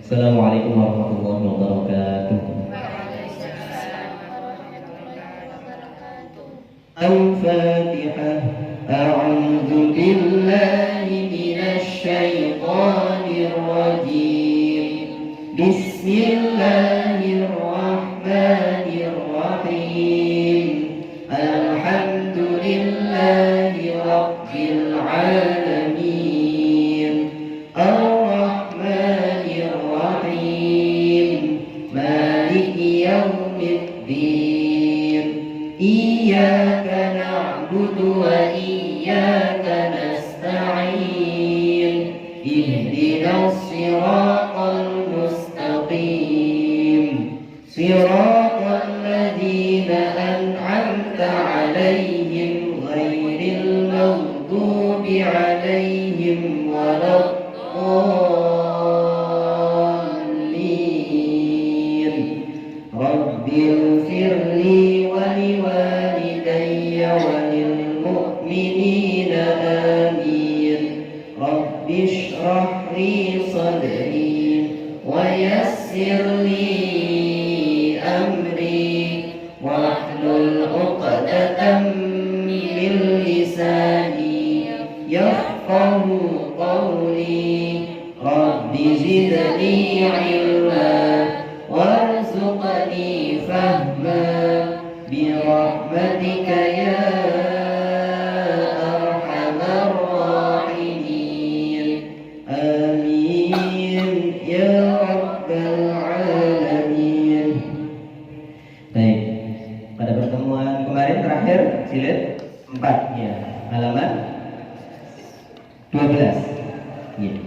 Assalamualaikum warahmatullahi wabarakatuh. Al-Fatihah. A'udzu billahi minasy syaithanir rajim. Bismillahirrahmanirrahim. Alhamdulillahi rabbil alamin. Ar-Rahmanir Rahim. Maliki yaumiddin. Iyyaka na'budu wa iyyaka nasta'in. Ihdinas siratal mustaqim. Siratal ladzina an'amta 'alaihim ghairil maghdubi 'alaihim waladdallin. Rabbil firli wa liwalidayya wa lil mu'minina amin. Rabbish shrah li sadri wa yassir li amri wahlul 'uqdatam min lisani yafqahu qawli. Rabbi zidni 'ilma warzuqni fahma birahmatika ya arhamar rahimin. Amin ya rabbal alamin. Baik, pada pertemuan kemarin terakhir jilid 4 ya, halaman 12 ya.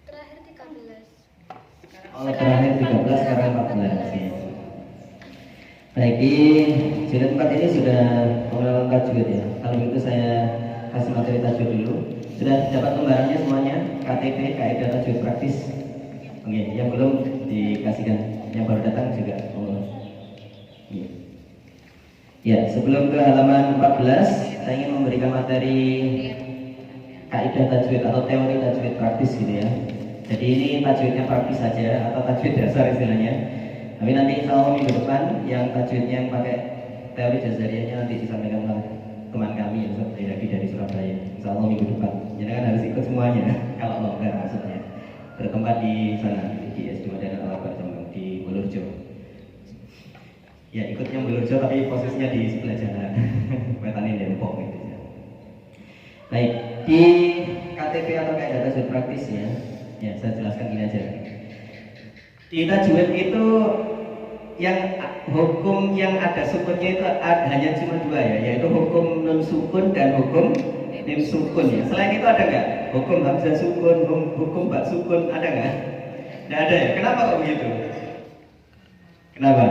Terakhir 13. Oh, terakhir 13 sekarang 14 ya. Baik, di jilid 4 ini sudah pengenalan tajwid ya. Kalau gitu saya kasih materi tajwid dulu. Sudah dapat lembarannya semuanya? KTP, kaidah tajwid praktis. Oke, yang belum dikasihkan, yang baru datang juga. Oh. Iya. Ya, sebelum ke halaman 14, saya ingin memberikan materi kaidah tajwid atau teori tajwid praktis gitu ya. Jadi ini tajwidnya praktis saja atau tajwid dasar istilahnya. Tapi nanti insya Allah minggu depan yang tajwidnya yang pakai teori jazariyahnya nanti disampaikan oleh teman kami yang lagi dari Surabaya. Insya Allah minggu depan. Jadi kan harus ikut semuanya kalau mau enggak maksudnya. Bertempat di sana di S2 dan Al-Akbar di Bulurjo. Ya ikutnya Bulurjo tapi posisinya di sebelah jalan. Wetanin Depok gitu ya. Baik, di KTP atau kaidah tajwid praktis ya. Ya, saya jelaskan gini aja. Di tajwid itu yang hukum yang ada sukunnya itu hanya cuma dua ya, yaitu hukum nun sukun dan hukum mim sukun ya. Selain itu ada nggak? Hukum hamzah sukun, hukum ba sukun, ada nggak? Nggak ada ya. Kenapa kok begitu? Kenapa?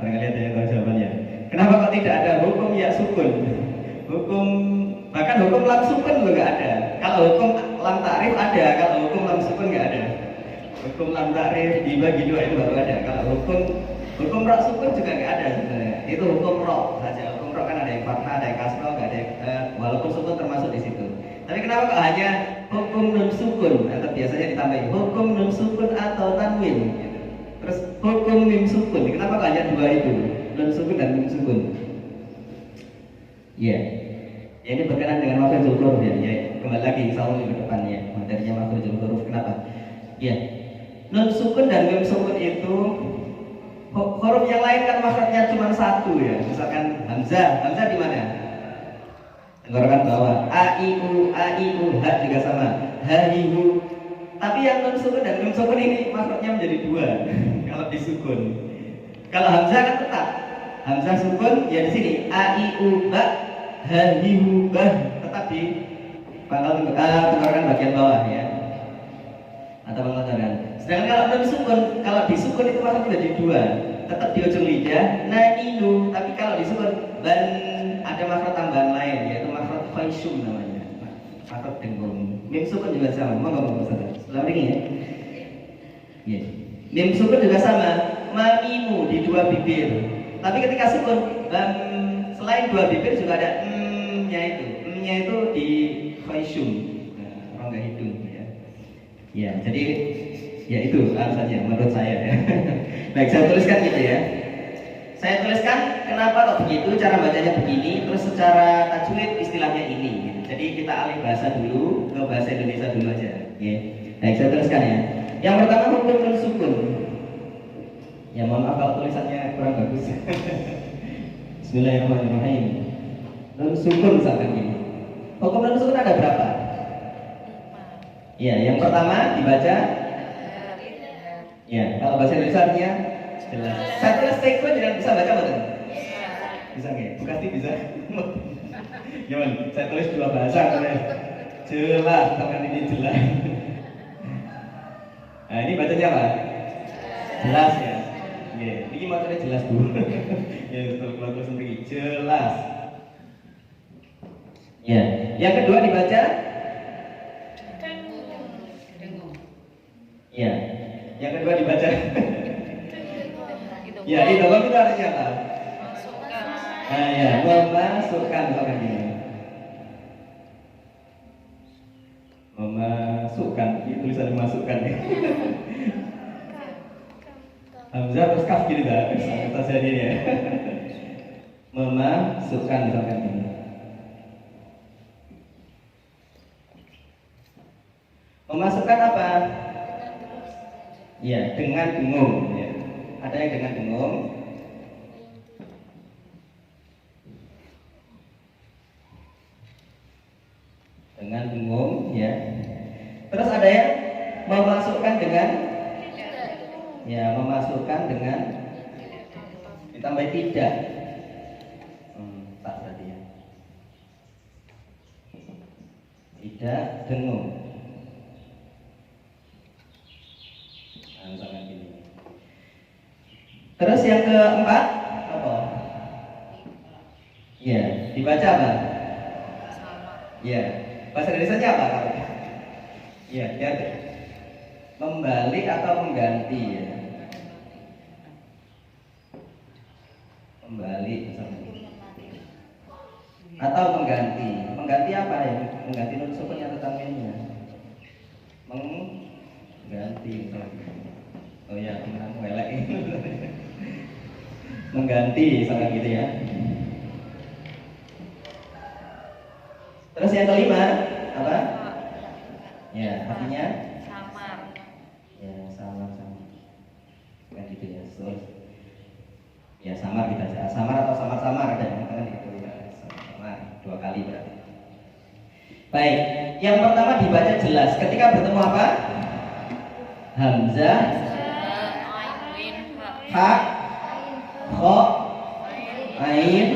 Barangkali ada yang tahu jawabannya. Kenapa kok tidak ada hukum ya sukun? Hukum bahkan hukum lam sukun juga nggak ada. Kalau hukum lam ta'rif ada, kalau hukum lam sukun nggak ada. Hukum lam ta'rif dibagi dua itu baru ada. Kalau hukum ra sukun juga nggak ada sebenarnya. Itu hukum ro saja. Hukum ro kan ada yang fathah, ada yang kasroh, nggak ada yang, walaupun sukun termasuk di situ. Tapi kenapa kok hanya hukum nun sukun atau biasanya ditambahin hukum nun sukun atau tanwin? Gitu. Terus hukum mim sukun. Kenapa kok hanya dua itu? Nun sukun dan mim sukun. Ya. Yeah. Ya, ini berkenaan dengan makhrajul huruf ya. Kembali lagi insya Allah minggu depan ya. Materinya makhrajul huruf. Kenapa? Ya. Nun sukun dan mim sukun itu huruf yang lain kan makhrajnya cuma satu ya. Misalkan hamzah. Hamzah di mana? Tenggorokan bawah. A I U ha juga sama. Ha I U. Tapi yang nun sukun dan mim sukun ini makhrajnya menjadi dua. Kalau disukun. Kalau hamzah kan tetap. Hamzah sukun ya di sini A I U ba ha I U bah tetap di pangkal tenggorokan bagian bawah ya. Atau pangkal tenggorokan. Sedangkan kalau nun sukun, kalau disukun itu makhrajnya jadi dua. Tetap di ujung lidah naninu, tapi kalau disukun ban ada makhraj tambahan lain yaitu makhraj khaysum namanya. Makhraj dengung. Mim sukun juga sama. Ngomong Ustaz. Setelah ini ya. Ya. Mim sukun juga sama. Mamimu di dua bibir. Tapi ketika sukun selain dua bibir juga ada nya itu. hidungnya itu di khaysum, rongga hidung ya. Ya, jadi ya itu alasannya menurut saya ya. Baik, saya tuliskan gitu ya. Saya tuliskan kenapa kok begitu, cara bacanya begini, terus secara tajwid istilahnya ini gitu. Jadi kita alih bahasa dulu ke bahasa Indonesia dulu aja ya. Baik, saya tuliskan ya. Yang pertama hukum nun sukun. Ya mohon maaf kalau tulisannya kurang bagus. Bismillahirrahmanirrahim. Nun sukun misalkan gini. Hukum nun sukun ada berapa? Ya, yang pertama dibaca. Ya, kalau bahasa Indonesia artinya jelas. Saya tulis teko jangan bisa baca betul. Bisa nggak? Bukati bisa. Gimana? Saya tulis dua bahasa. Jelas, tangan ini jelas. Nah ini bacanya apa? Jelas ya. Ya, ini materi jelas bu. Ya, kalau tulis sendiri jelas. Ya, yang kedua dibaca. Ya, yang kedua dibaca. Ya, di dalam itu artinya apa? Nah, ya, memasukkan misalkan ini. Memasukkan, ini tulisan memasukkan ya. Hamzah terus kaf gitu dah, kata saya ini ya. Memasukkan misalkan ini. Memasukkan apa? Ya, dengan dengung ya. Ada yang dengan dengung. Dengan dengung ya. Terus ada yang memasukkan dengan ya, memasukkan dengan ditambah tidak. Tak tadi ya. Tidak dengung. Nah, misalkan gini. Terus yang keempat apa? Ya, dibaca apa? Ya, bahasa Indonesia apa kalau? Ya, dia membalik atau mengganti ya. Membalik misalnya. Atau mengganti. Mengganti apa ya? Mengganti nun sukunnya atau tanwinnya? Mengganti misalnya. Oh ya, kamu elek. Mengganti misalnya gitu ya. Terus yang kelima apa? Ya, artinya samar. Ya, samar. Kan gitu ya. Terus ya, samar kita baca. Samar atau samar-samar ada yang kan gitu ya. Samar dua kali berarti. Baik, yang pertama dibaca jelas. Ketika bertemu apa? Hamzah, ha, kho, ain,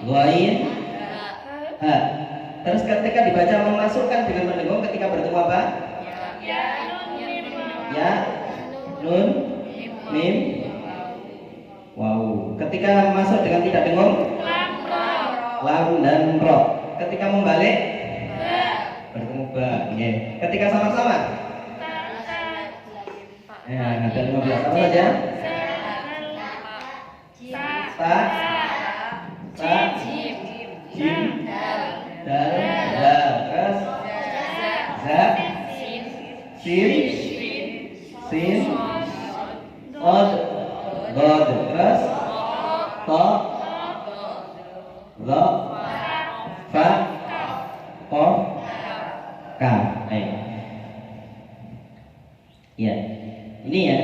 ghain, ha. Terus ketika dibaca memasukkan dengan mendengung ketika bertemu apa? Ya, nun, mim, wow. Ketika masuk dengan tidak dengung, lam dan ro. Ketika membalik, bertemu ba. Yeah. Ketika sama-sama, ya, ada 15 apa saja? Ta, jim, dal, terus za, sin, od, god, terus to, lo, fa, ko, ka. Ya, ini ya.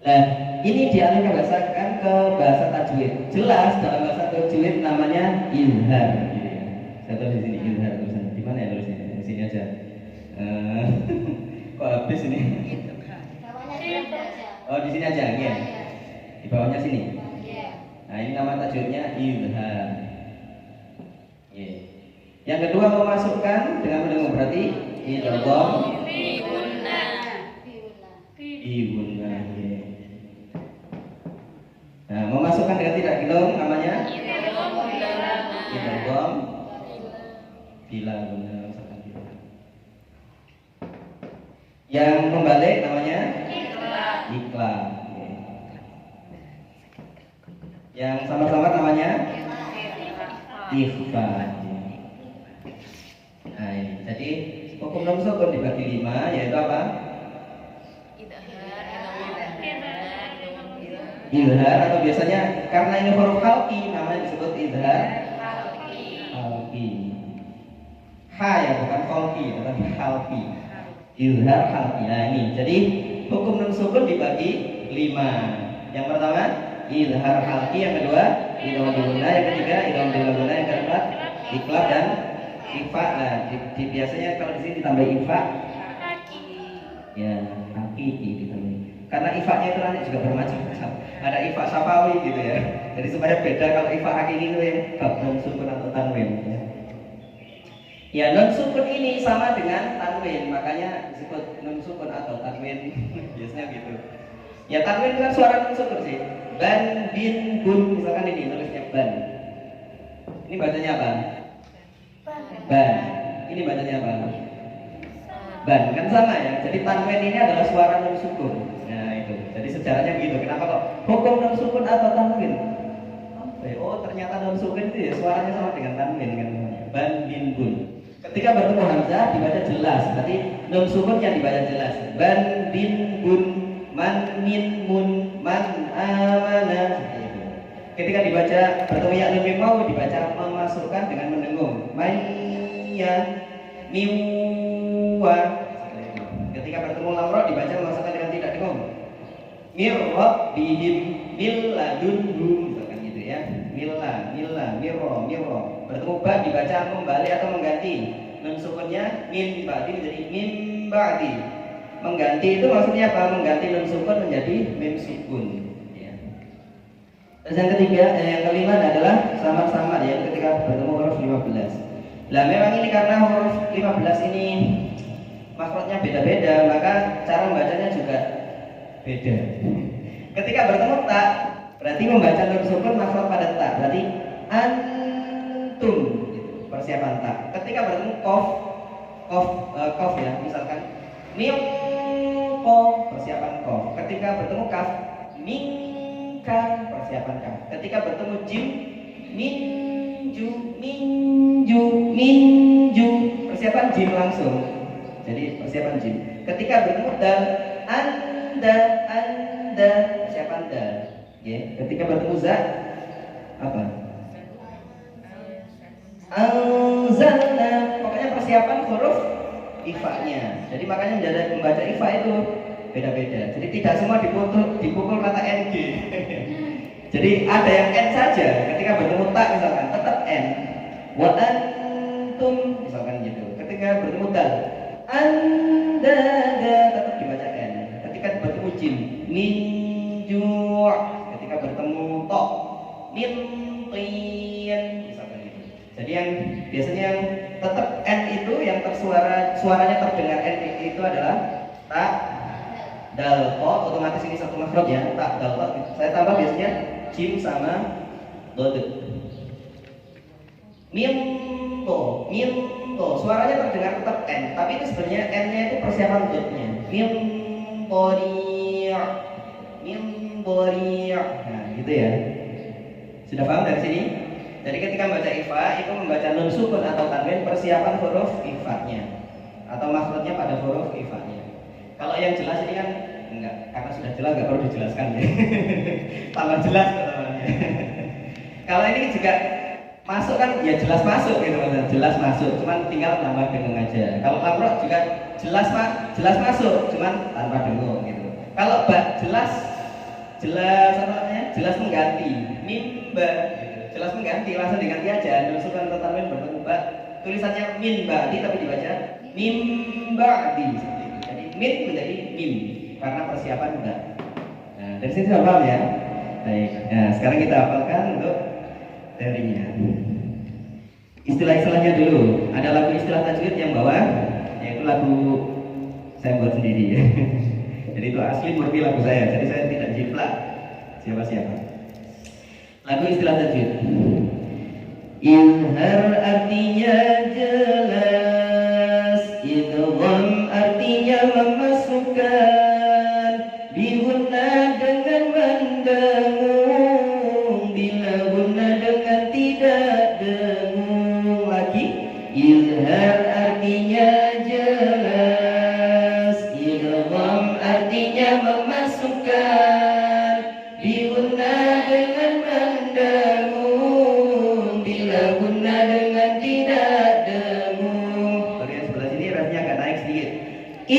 Nah, ini dialihkan bahasakan ke bahasa tajwid. Jelas dalam bahasa tajwid namanya izhar. Gitu ya. Saya tulis di sini izhar tulisannya. Di mana ya tulisnya? Di sini aja. Kok habis ini? Oh, di sini aja, ya. Di bawahnya sini. Nah, ini nama tajwidnya izhar. Ya. Yang kedua memasukkan dengan mendengung berarti idgham. Ibuna. Nah, memasukkan dengan tidak gelong namanya idgham bila guna. Yang membalik namanya iklam. Yang samar-samar namanya ikhfa. Hukum nun sukun dibagi 5, yaitu apa? Izhar, atau biasanya karena ini huruf khalqi namanya disebut izhar khalqi. Ha ya, bukan khalqi, tetapi khalqi. Izhar khalqi. Nah ini, jadi hukum nun sukun dibagi 5. Yang pertama izhar khalqi, yang kedua idgham gunah, yang ketiga idgham gunah, yang keempat iqlab dan ifa. Nah, biasanya kalau di sini ditambah ifa, ya hakiki ditambah. Karena ifanya itu nanti juga bermacam-macam. Ada ifa safawi gitu ya. Jadi supaya beda, kalau ifa hakiki itu yang bab nun sukun atau tanwin. Ya. Ya, nun sukun ini sama dengan tanwin, makanya disebut nun sukun atau tanwin. Biasanya gitu. Ya, tanwin itu kan suara nun sukun sih. Ban, bin, bun, misalkan ini tulisnya ban. Ini bacanya apa? Ban. Ini bacanya apa? Ban, kan sama ya. Jadi tanwin ini adalah suara nun sukun. Nah itu. Jadi sejarahnya begitu. Kenapa kok hukum nun sukun atau tanwin? Oh, ternyata nun sukun itu ya suaranya sama dengan tanwin kan. Ban, bin, bun. Ketika bertemu hamzah dibaca jelas. Berarti nun sukun yang dibaca jelas. Ban, bin, bun, man, min, mun, man, amana. Seperti itu. Ketika dibaca bertemu ya nun mim mau dibaca memasukkan dengan mendengung. Maya, miwa. Ketika bertemu lam ra dibaca memasukkan dengan tidak dengung. Mirrob bihim milladunhum, misalkan gitu ya. Milla, mirro. Bertemu ba dibaca kembali atau mengganti. Nun sukunnya min ba'di menjadi mim ba'di. Mengganti itu maksudnya apa? Mengganti nun sukun menjadi mim sukun. Ya. Terus yang ketiga, yang kelima adalah samar-samar ya, ketika bertemu huruf 15. Lah memang ini karena huruf 15 ini makhrajnya beda-beda, maka cara membacanya juga beda. Ketika bertemu tak, berarti membaca nun sukun makhraj pada tak, berarti antum gitu, persiapan tak. Ketika bertemu kof ya, misalkan mingko, persiapan kof. Ketika bertemu kaf, mingka, persiapan kaf. Ketika bertemu jim, minju, persiapan jim langsung. Jadi persiapan jim. Ketika bertemu dal, anda, persiapan dal. Ya. Ketika bertemu za, apa? Anzalna. Pokoknya persiapan huruf ifa-nya. Jadi makanya membaca ifa itu beda-beda. Jadi tidak semua dipukul kata ng. Jadi ada yang n saja. Ketika bertemu tak misalkan tetap n. Wa antum misalkan gitu. Ketika bertemu dal, anda tetap dibaca n. Ketika bertemu jim, minju'. Ketika bertemu to, mintin, misalkan gitu. Jadi yang biasanya yang tetap n itu yang suaranya terdengar n itu adalah tak, dal, to. Otomatis ini satu makhraj ya. Tak, dal, to. Saya tambah biasanya jim sama dod. Minto, suaranya terdengar tetap n, tapi itu sebenarnya n-nya itu persiapan dotnya. Mintori. Nah, gitu ya. Sudah paham dari sini? Jadi ketika membaca ifa itu membaca nun sukun atau tanwin persiapan huruf ifa-nya atau makhrajnya pada huruf ifa-nya. Kalau yang jelas ini kan enggak, karena sudah jelas enggak perlu dijelaskan ya. Tambah jelas namanya. Kalau ini juga masuk kan ya jelas masuk gitu maksudnya, jelas masuk, cuman tinggal tambah dengung aja. Kalau lamrok juga jelas masuk, cuman tanpa dengung gitu. Kalau jelas apa namanya? Jelas mengganti, mimba gitu. Jelas mengganti, langsung diganti aja. Nun sukun atau tanwin bertemu ba, tulisannya min ba'di tapi dibaca mim ba'di seperti itu. Jadi min menjadi mim karena persiapan ba. Nah, dari sini sudah paham ya? Baik. Nah, sekarang kita hafalkan untuk teorinya. Istilah-istilahnya dulu. Ada lagu istilah tajwid yang bawah, yaitu lagu saya buat sendiri ya. Jadi itu asli murni lagu saya. Jadi saya tidak jiplak siapa-siapa. Lagu istilah tajwid. Izhar artinya jelas, idgham artinya memasukkan, bihunna dengan mendengung, bila hunna dengan tidak dengung. Lagi izhar artinya jelas.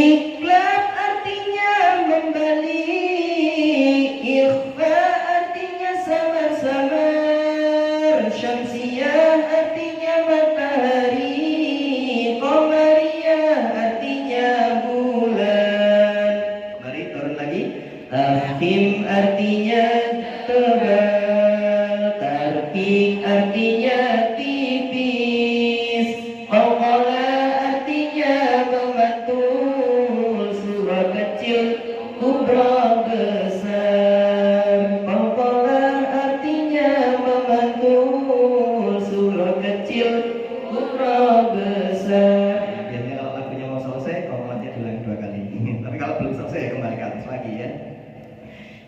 Iqlab artinya membalik, ikhfa artinya samar-samar, syamsiyah artinya matahari, qamariyah artinya bulan. Mari turun lagi. Tafkhim artinya tebal, tarkik artinya tipis, qalqala artinya memantul, surah kecil, kubra besar. Qalqala artinya memantul, surah kecil, kubra besar. Biasanya kalau lagunya mau selesai, qalqalanya diulang 2 kali. Tapi kalau belum selesai, ya kembali ke atas lagi ya.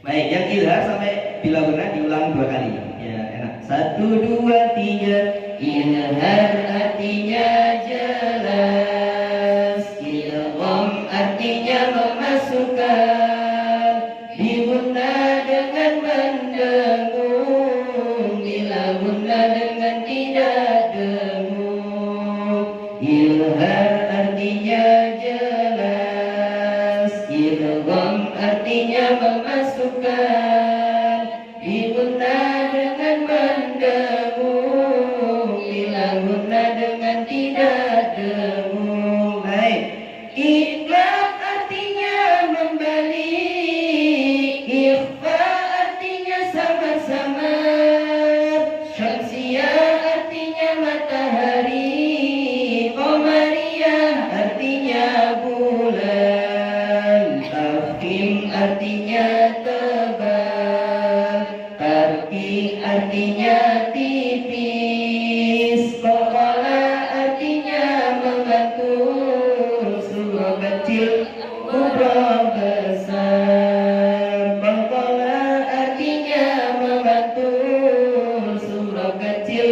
Baik, yang ilhar sampai bila guna diulang 2 kali. Ya, enak. 1, 2, 3. Ilhar artinya jelas, idgham artinya memasukkan, diguna dengan mendengung, bila guna dengan tidak dengung. Ilhar artinya jelas, idgham artinya memasukkan, diguna dengan mendengung, bila guna dengan tidak dengung. Baik. Iqlab artinya membalik, ikhfa artinya samar-samar, syamsiyah artinya matahari, qamariyah artinya bulan, tafkhim artinya tebal, tarkik artinya tipis, qalqala artinya memantul, surah kecil, kubra besar. Qalqala artinya memantul, surah kecil,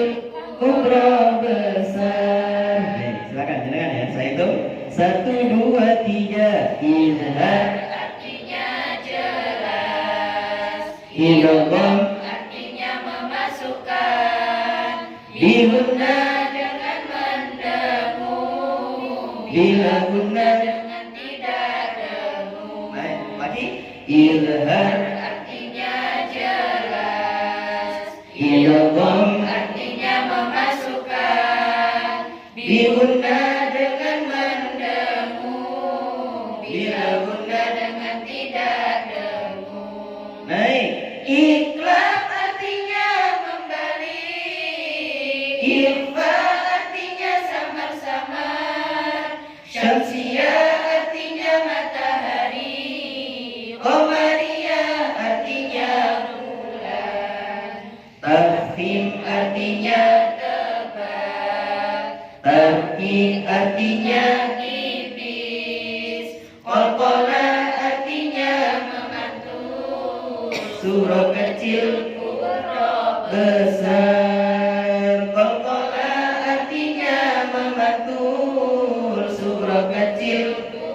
kubra besar. Baik, silakan jenengan ya. Saya hitung 1, 2, 3. Ilhar Artinya jelas, idgham artinya memasukkan, diguna dengan mendengung, bila guna. dengan tidak dengung. Baik, lagi. Ilhar Artinya jelas, idgham artinya memasukkan, diguna dengan mendengung, bila guna dengan tidak dengung. Baik. Iqlab Artinya membalik, ikhfa artinya samar-samar, syamsiyah artinya matahari, qamariyah artinya bulan, tafkhim artinya tebal, tarkik artinya tipis, qalqala artinya memantul, surah kecil, kubra besar. Qalqala artinya memantul, surah kecil,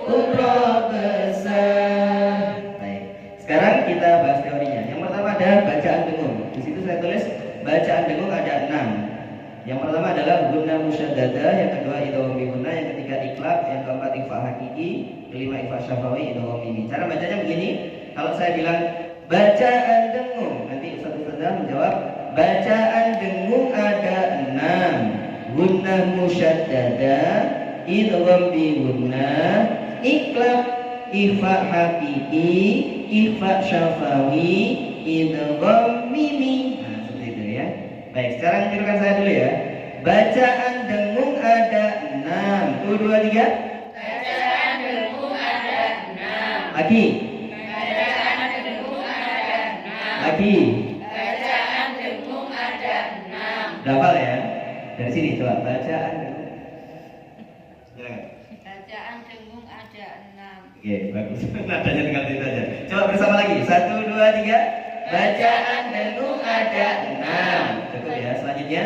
kubra besar. Baik. Sekarang kita bahas teorinya. Yang pertama ada bacaan dengung. Di situ saya tulis bacaan dengung ada 6. Yang pertama adalah gunna musyaddadah, yang kedua idgham bi gunna, yang ketiga iqlab, yang keempat ikhfa hakiki, kelima ikhfa syafawi, idgham mimi. Cara bacanya begini. Kalau saya bilang bacaan dengung, nanti Ustaz menjawab bacaan dengung ada 6. Gunna musyaddadah, idgham bi gunna, iqlab, ikhfa hakiki, ikhfa syafawi, idgham mimi. Nah, seperti itu ya. Baik, sekarang tirukan saya dulu ya. Bacaan dengung ada 6. 1, 2, 3. Bacaan dengung ada 6. Lagi. Bacaan dengung ada 6. Lagi. Bacaan dengung ada 6. Hafal ya. Dari sini coba bacaan dengung. Silakan. Bacaan dengung ada 6. Oke, bagus. Nadanya tinggal itu aja. Coba bersama lagi. 1, 2, 3. Bacaan dengung ada 6. Cukup ya. Selanjutnya,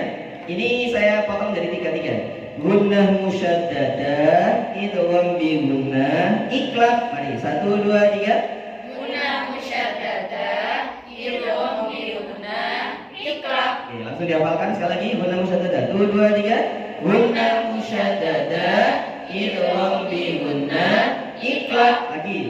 ini saya potong dari 3. Gunnah musyaddadah, idgham bi gunnah, iqlab. Mari 1, 2, 3. Guna musyaddadah, idgham bi guna, iqlab. Oke, langsung dihafalkan sekali lagi. Gunnah musyaddadah. 1, 2, 3. Gunnah musyaddadah, idgham bi gunnah, iqlab. Lagi.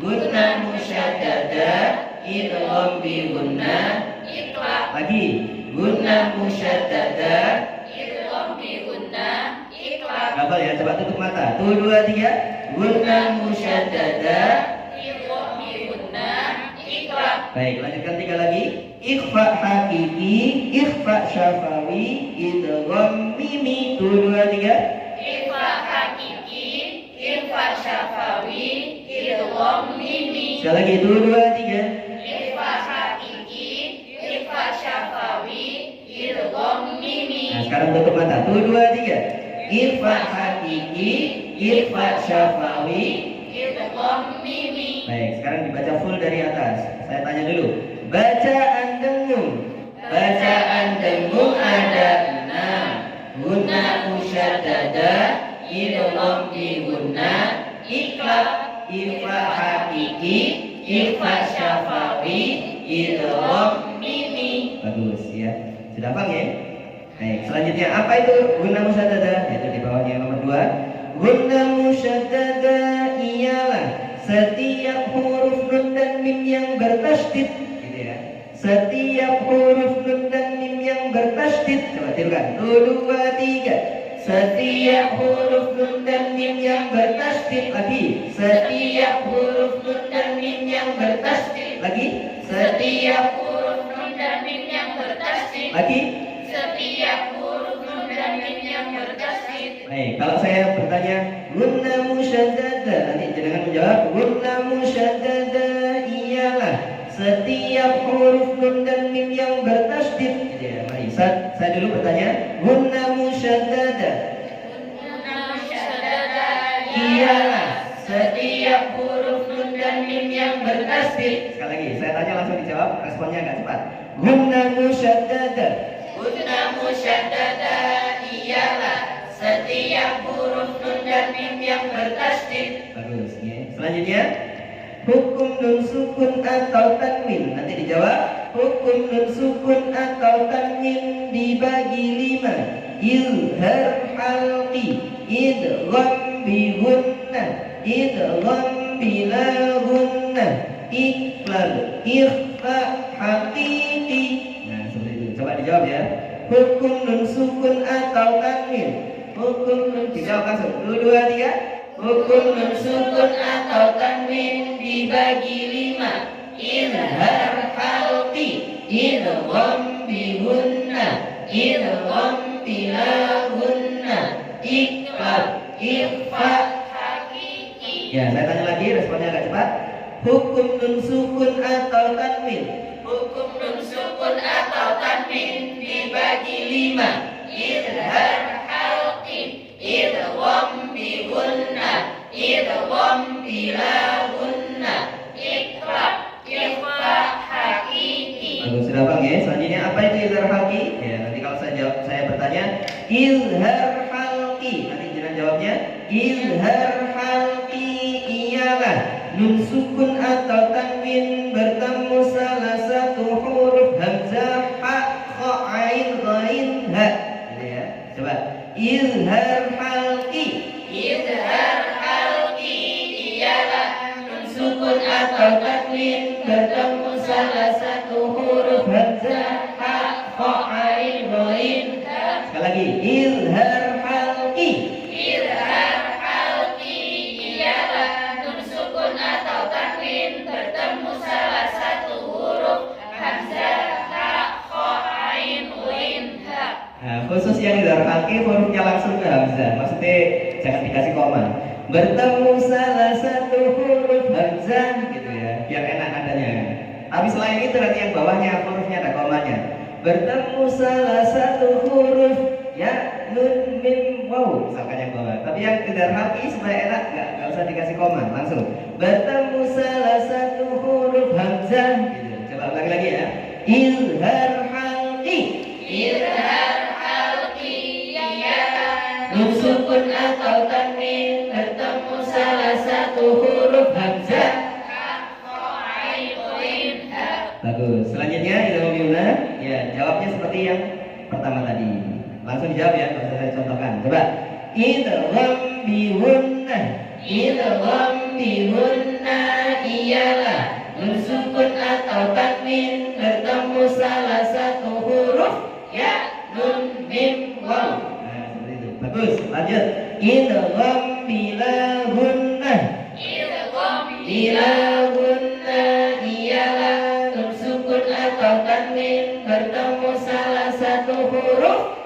Gunnah musyaddadah idgham bi gunnah. Iqlab. Lagi. Gunnah musyaddadah. Idgham bi gunnah. Iqlab. Hafal ya, coba tutup mata. 1, 2, 3. Gunnah musyaddadah. Idgham bi gunnah. Iqlab. Baik, lanjutkan 3 lagi. Ikhfa hakiki, ikhfa syafawi, idgham mimi. 1, 2, 3. Ikhfa hakiki, ikhfa syafawi, idgham mimi. Sekali lagi 1, 2, 3. Ikhfa hakiki, ikhfa syafawi, idgham mimi. Nah, sekarang tutup mata. 1, 2, 3. Ikhfa hakiki, ikhfa syafawi. Idgham mimi. Baik, sekarang dibaca full dari atas. Saya tanya dulu. Bacaan dengung. Bacaan dengung ada 6. Gunnah musyaddadah, idgham bi gunnah, iqlab, ikhfa hakiki, ikhfa syafawi, idgham mimi. Bagus ya. Sudah paham ya? Baik, selanjutnya apa itu gunnah musyaddadah? Yaitu di bawahnya yang nomor 2. Gunnah musyaddadah ialah setiap huruf nun dan mim yang bertasydid, gitu ya. Setiap huruf nun dan mim yang bertasydid. Coba tirukan. 1, 2, 3. Setiap huruf nun dan mim yang bertasydid. Lagi. Setiap huruf nun dan mim yang bertasydid. Lagi. Setiap huruf nun dan mim yang bertasydid. lagi. Setiap huruf nun dan mim yang bertasydid. Baik, kalau saya bertanya gunnah musyaddadah, nanti jangan menjawab. Gunnah musyaddadah ialah setiap huruf nun dan mim yang bertasydid. Gitu ya, mari. Saya dulu bertanya. Gunnah musyaddadah Gunnah musyaddadah ialah setiap huruf nun dan mim yang bertasydid. Sekali lagi, saya tanya langsung dijawab, responnya agak cepat. Gunnah musyaddadah. Gunnah musyaddadah ialah setiap huruf nun dan mim yang bertasydid. Bagus ya. Selanjutnya hukum nun sukun atau tanwin. Nanti dijawab. Hukum nun sukun atau tanwin dibagi 5. Izhar halqi, idgham bi gunnah, idgham bila gunnah, iqlab, ikhfa haqiqi. Nah, seperti itu. Coba dijawab ya. Hukum nun sukun atau tanwin. Hukum nun, dijawab langsung. 1, 2, 3. Hukum nun sukun atau tanwin dibagi 5. Izhar halqi, idgham bi gunnah, idgham bila gunnah, iqlab, ikhfa Hakiki. Ya, saya tanya lagi, responnya agak cepat. Hukum nun sukun atau tanwin. Hukum nun sukun atau tanwin dibagi 5. Izhar halqi, idgham bi gunnah, idgham bila gunnah, iqlab, ikhfa hakiki. Bagus, sudah bang ya. Selanjutnya apa itu izhar halqi? Ya, nanti kalau saya bertanya izhar halqi, nanti jangan jawabnya. Izhar halqi ialah nun sukun atau tanwin bertemu salah satu huruf hamzah, ha, kha, ain, ghain, ha. Gitu ya. Coba. Izhar halqi. Izhar halqi ialah nun Sukun atau tanwin bertemu salah satu huruf hamzah, ha, kha, ain, ghain. Sekali lagi. Izhar halqi. Izhar halqi ialah nun sukun atau tanwin bertemu salah satu huruf hamzah, ha, kha, ain, ghain, ha. Nah, khusus yang izhar halqi hurufnya langsung ke hamzah. Maksudnya jangan dikasih koma. Bertemu salah satu huruf hamzah, gitu ya, biar enak adanya. Tapi selain itu nanti yang bawahnya hurufnya ada komanya. Bertemu salah satu huruf, ya, nun, mim, waw, misalkan yang bawah. Tapi yang izhar halqi supaya enak nggak usah dikasih koma, langsung. Bertemu salah satu huruf hamzah, gitu. Coba ulangi lagi ya. Izhar halqi. Izhar halqi ialah Nun sukun atau tanwin bertemu salah satu huruf hamzah. ha, kha, ain, ghain, ha. Bagus. Selanjutnya idgham bigunah. Ya, jawabnya seperti yang pertama tadi. Langsung dijawab ya, kalau saya contohkan. Coba. Idgham bigunah. Idgham bihunna ialah nun sukun atau tanwin bertemu salah satu huruf ya, nun, mim, waw. Nah, seperti itu. Bagus. Lanjut. Idgham bilahunna. Bilahunna ialah nun sukun atau tanwin bertemu salah satu huruf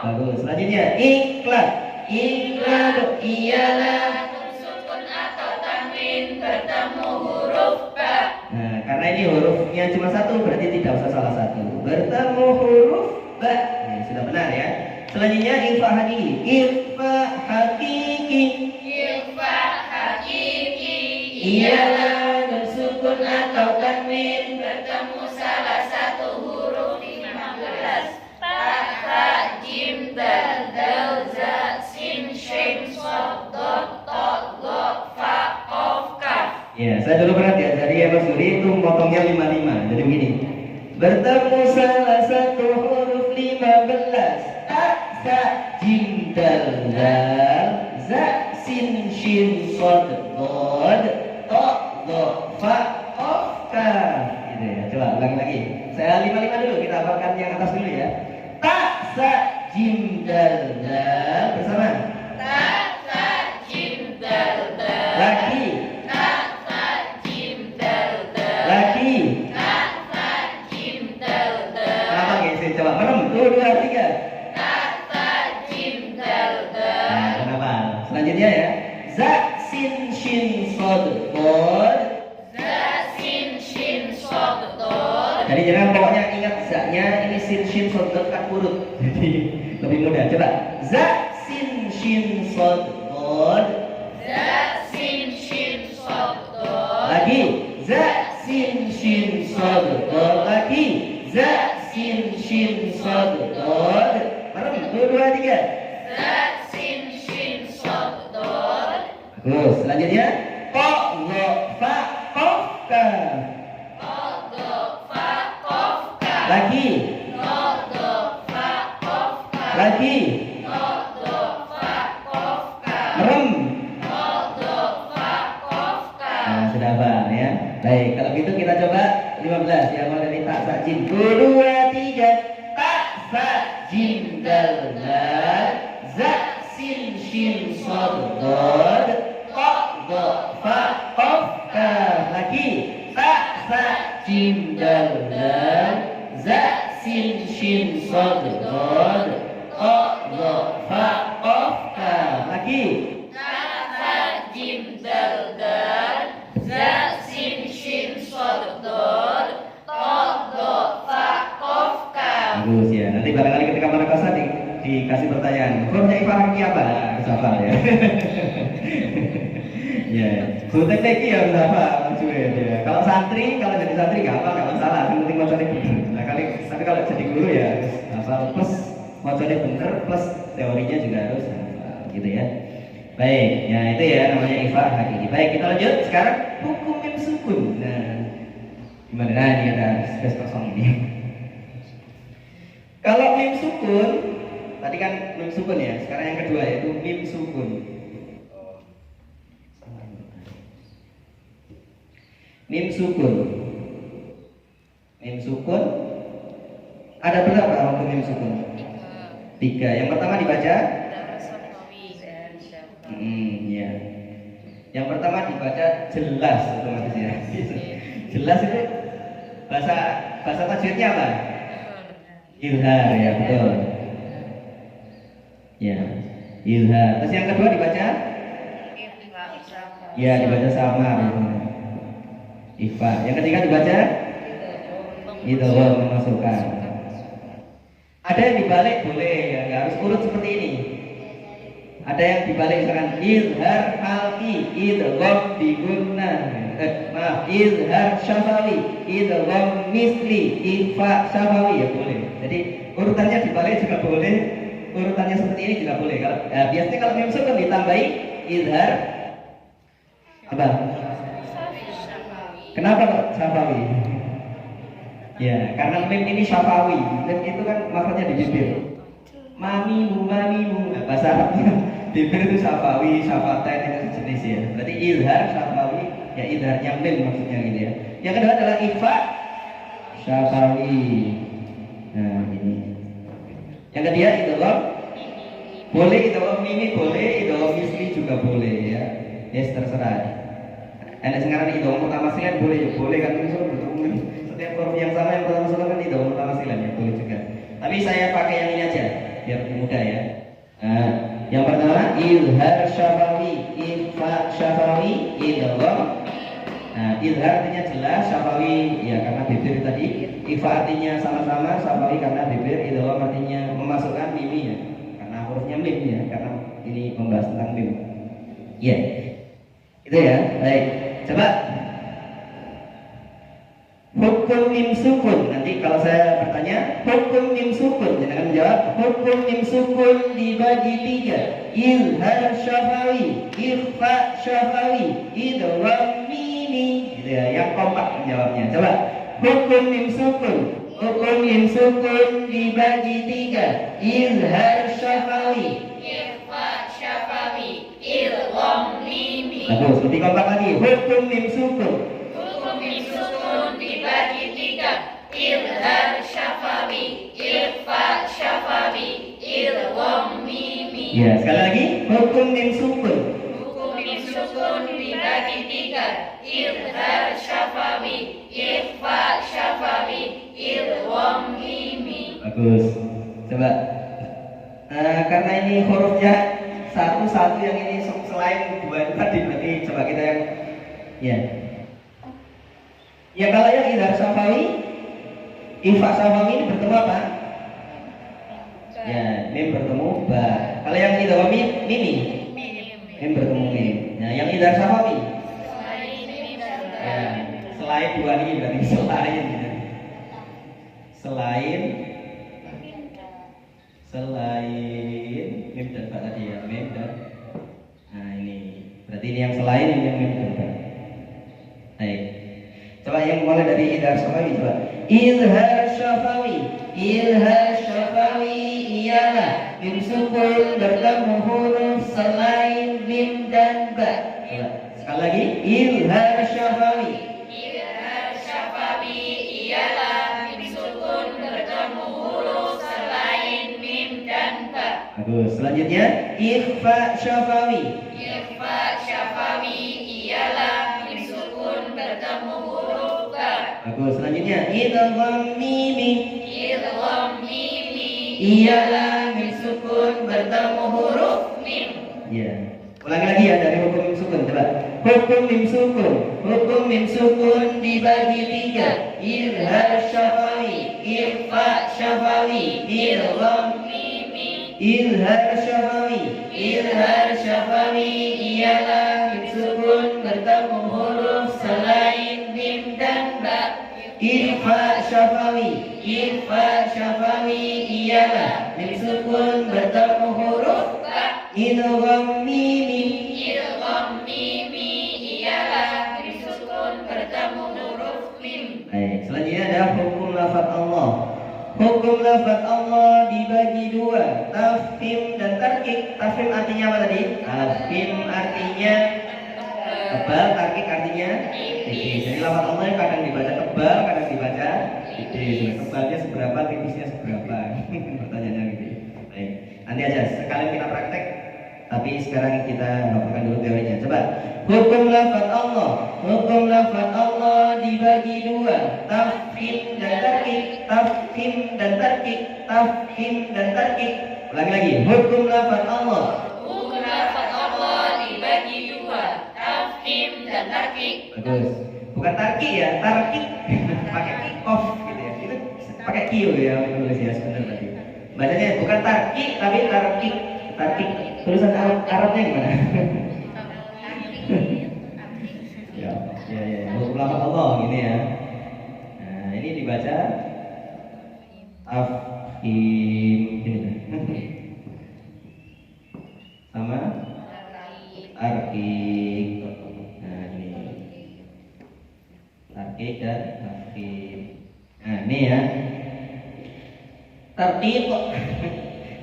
Bagus. Selanjutnya iklat. Iqlab ialah nun sukun atau tanwin bertemu huruf ba. Nah, karena ini hurufnya cuma satu, berarti tidak usah salah satu. Bertemu huruf ba. Ya, sudah benar ya. Selanjutnya ikhfa hakiki. Ikhfa hakiki Ikhfa hakiki ialah nun sukun atau tanwin bertemu salah satu huruf 15. Ta, tha, jim, dal, dal, za, sin, shin, shad, dot, to, lo, fa, qaf, kaf. Ya, saya dulu pernah diajari ya Mas Yuri itu motongnya 55. Jadi begini. Bertemu salah satu huruf 15. A, sa, jim, dal, dal, za, sin, shin, shad, dod, to, do, fa, qaf, kaf. Gitu ya. Coba ulangi lagi. Saya 55 dulu, kita hafalkan yang atas dulu ya. Ta, sa, jim, dal, dal bersama. Ta, tha, jim, dal, dal. Lagi. Ta, tha, jim, dal, dal. Lagi. Ta, tha, jim, dal, dal. Kenapa guys? Coba merem. 2, 2, 3. Ta, tha, jim, dal, dal. Nah, kenapa? Selanjutnya ya. Za, sin, shin, shad, dod. Za, sin, shin, shad, dod. Jadi jangan pokoknya ingat za-nya ini sin, shin, shad, dod kan urut. Jadi lebih mudah. Coba. Za, sin, shin, shad, dod. Za, sin, shin, shad, dod. Lagi. Za, sin, shin, shad, dod. Lagi. Za, sin, shin, shad, dod. Merem. 2, 2, 3. Za, sin, shin, shad, dod. Bagus. Selanjutnya. Ko, lo, fa, qaf, kaf. To, do, fa, qaf, kaf. Lagi. To, do, fa, qaf, kaf. Lagi. To, do, fa, qaf, kaf. Merem. To, do, fa, qaf, kaf. Nah, sudah paham ya. Baik, kalau gitu kita coba 15 ya, mulai dari tak sa jim. 2, 3. Tak sa jim dal dal. Za sin shin shad dod. Qa do fa qaf kaf. Lagi. Tak sa jim dal dal. Za sin shin shad dod. Qa do fa qaf kaf. Lagi. Ta, tha, jim, dal, dal. Za, sin, shin, shad, dod. To, do, fa, qaf, kaf. Bagus ya. Nanti barangkali ketika mana kosa dikasih pertanyaan, hurufnya ikhfa hakiki apa? Harus hafal ya. Ya, guru teknik ya harus hafal Juwet ya. Kalau santri, kalau jadi santri nggak hafal nggak masalah. Yang penting macamnya bener. Nah tapi kalau jadi guru ya harus hafal plus macamnya bener plus teorinya juga harus hafal gitu ya. Baik, ya itu ya namanya ikhfa hakiki. Baik, kita lanjut sekarang hukum mim sukun. Nah, gimana? Nah ini ada space kosong ini. Kalau mim sukun, tadi kan mim sukun ya. Sekarang yang kedua yaitu mim sukun. Mim sukun. Mim sukun. Ada berapa hukum mim sukun? 3. Yang pertama dibaca. Ya. Yang pertama dibaca jelas otomatis ya. Jelas itu bahasa tajwidnya apa? Izhar ya betul. Ya, izhar. Terus yang kedua dibaca? Ya dibaca sama. Ikhfa. Yang ketiga dibaca? Itu memasukkan. Ada yang dibalik boleh ya, nggak harus urut seperti ini. Ada yang dibalik misalkan izhar halqi, idgham biguna. Izhar syafawi, idgham misli, ikhfa syafawi ya boleh. Jadi urutannya dibalik juga boleh, urutannya seperti ini juga boleh. Kalau biasanya kalau mim sukun ditambahi izhar apa? Kenapa kok syafawi? Ya, karena mim ini syafawi. Mim itu kan maknanya di bibir. Mamimu, mamimu. Nah, bahasa Arabnya Bibir itu syafawi, syafaten itu sejenis ya. Berarti izhar syafawi, ya izharnya mim maksudnya gitu ya. Yang kedua adalah ikhfa syafawi. Nah ini. Yang ketiga idgham, boleh idgham mimi boleh, idgham misli juga boleh ya. Yes terserah. Ada sekarang idgham mutamasilan boleh ya, boleh kan itu betul. Setiap huruf yang sama yang mutamasilan kan idgham mutamasilan ya boleh juga. Tapi saya pakai yang ini aja biar lebih mudah ya. Nah, yang pertama izhar syafawi, ikhfa syafawi, idgham. Nah, izhar artinya jelas, syafawi ya karena bibir tadi, ikhfa artinya sama-sama, syafawi karena bibir, idgham artinya memasukkan mimi ya. Karena hurufnya mim ya, karena ini membahas tentang mim. Ya. Itu ya. Baik. Coba hukum mim sukun. Nanti kalau saya bertanya hukum mim sukun, jangan menjawab hukum mim sukun dibagi tiga: izhar syafawi, ikhfa syafawi, idgham mimi. Gitu ya, yang kompak menjawabnya. Coba hukum mim sukun. Hukum mim sukun dibagi tiga: izhar syafawi, Ikhfa syafawi, idgham mimi. bagus, lebih kompak lagi. Hukum mim sukun. Hukum mim sukun dibagi tiga: izhar syafawi, ikhfa syafawi, idgham mimi. Ya, sekali lagi hukum mim sukun. Hukum mim sukun dibagi tiga: izhar syafawi, ikhfa syafawi, idgham mimi. Bagus. Coba. Karena ini hurufnya satu-satu yang ini selain dua itu tadi, berarti coba kita yang ya. Ya kalau yang izhar syafawi, ikhfa syafawi ini bertemu apa? Ya, mim bertemu ba. Kalau yang idgham mimi, mim bertemu mim. Nah, yang izhar syafawi, ya, selain dua ini berarti selain mim dan ba tadi ya, mim dan nah ini berarti ini yang selain ini yang mim dan ba. Baik, coba yang mulai dari izhar syafawi. Coba izhar syafawi ialah mim sukun bertemu huruf selain mim dan ba. Coba sekali lagi, izhar syafawi. Izhar syafawi ialah mim sukun bertemu huruf selain mim dan ba. Bagus. Selanjutnya ikhfa syafawi. Ikhfa syafawi ialah mim sukun bertemu huruf ba. Bagus. Selanjutnya idgham mimi. Idgham mimi Ialah mim sukun bertemu huruf. mim. Ya. Ulangi lagi ya dari hukum mim sukun. Coba. Hukum mim sukun. Hukum mim sukun dibagi tiga: izhar syafawi, ikhfa syafawi, idgham. Izhar syafawi. Izhar syafawi ialah mim sukun bertemu huruf selain mim dan ba. Ikhfa syafawi. Ikhfa syafawi ialah mim sukun bertemu huruf ba. idgham mimi. Idgham mimi ialah mim sukun bertemu huruf mim. Baik, selanjutnya ada hukum lafaz Allah. Hukum lafaz Allah dibagi dua: tafkhim dan tarkik. Tafkhim artinya apa tadi? Tafkhim artinya tebal, tarkik artinya tipis. Jadi lafaz Allah yang kadang dibaca tebal, kadang dibaca tipis. Tebalnya seberapa, tipisnya seberapa? Pertanyaannya gitu. Baik, nanti aja sekalian kita praktek. Tapi sekarang kita hafalkan dulu teorinya. Coba. Hukum lafaz Allah. Hukum lafaz Allah dibagi dua: tafkhim dan tarkik. Tafkhim dan tarkik. Tafkhim dan tarkik. Ulangi lagi. Hukum lafaz Allah. Hukum lafaz Allah dibagi dua: tafkhim dan tarkik. Bagus. Bukan tarki ya, tarkik. Pakai kick off gitu ya. Itu pakai Q ya menulis ya sebenarnya tadi. Bacanya bukan tarki tapi tarkik. Tarkik. Tulisan Arabnya gimana? ya. Hukum lafaz Allah gini ya. Nah, ini dibaca tafkhim gini. Sama tarkik. Nah, ini. Tarkik dan tafkhim. Nah, ini ya. Tarkik.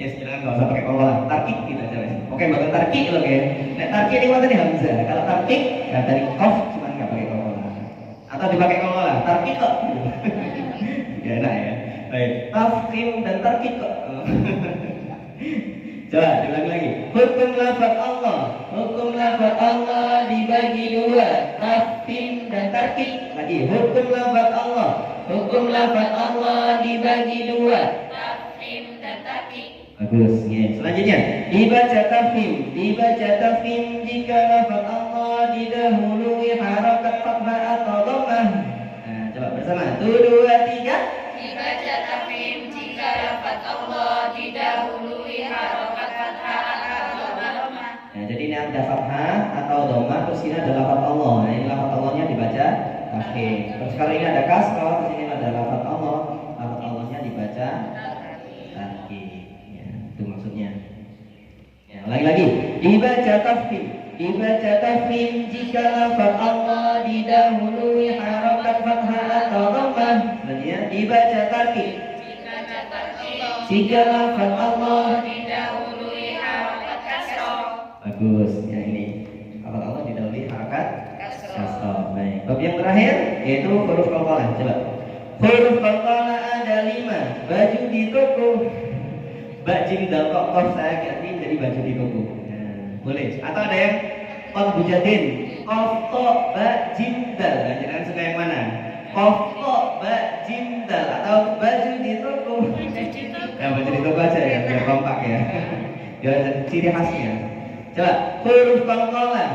Ya silakan nggak usah pakai kolkolah, tarkik gitu aja. Oke, bukan tarkik loh ya. Nah, tarkik ini mana nih hamzah. Kalau tarkik, ya dari kof cuma nggak pakai kolkolah. Atau dipakai kolkolah, tarkik kok. Ya enak ya. Baik, tafkhim dan tarkik kok. Coba diulang lagi. Hukum lafaz Allah. Hukum lafaz Allah dibagi dua, tafkhim dan tarkik. Lagi, hukum lafaz Allah. Hukum lafaz Allah dibagi dua. Tafhim dan tarkik. Bagus, ya. Selanjutnya dibaca tafhim jika lafaz Allah didahului harakat fathah atau dhammah. Nah, coba bersama. 1, 2, 3. Dibaca tafhim jika lafaz Allah didahului harokat fathah atau dhammah. Nah, jadi ini ada fathah atau dhammah, terus ini ada lafaz Allah. Nah, ini lafaz Allahnya dibaca tafhim. Terus kalau ini ada kasrah, terus ini ada lafaz Allah. Lafaz Allahnya dibaca tafhim. Ya, itu maksudnya. Ya, lagi dibaca tafhim jika lafaz Allah didahului harakat fathah atau dhammah. Selanjutnya dibaca tarkik Dibaca tafhim jika lafaz Allah. didahului harokat kasroh. Bagus, ya ini lafaz Allah didahului harakat Kasroh. kasrah. Baik. Bab yang terakhir yaitu huruf qalqalah. Coba. Huruf qalqalah ada 5. Baju di toko. Bak jim dal kok kof saya ganti jadi baju di toko. Nah, boleh. Atau ada yang qaf bujadin. Qaf to ba jim dal. Nah, jangan suka yang mana? Qaf to ba jim dal atau baju di toko. Ya, baju di toko aja ya, biar kompak ya. Biar ada ciri khasnya. Coba huruf qalqalah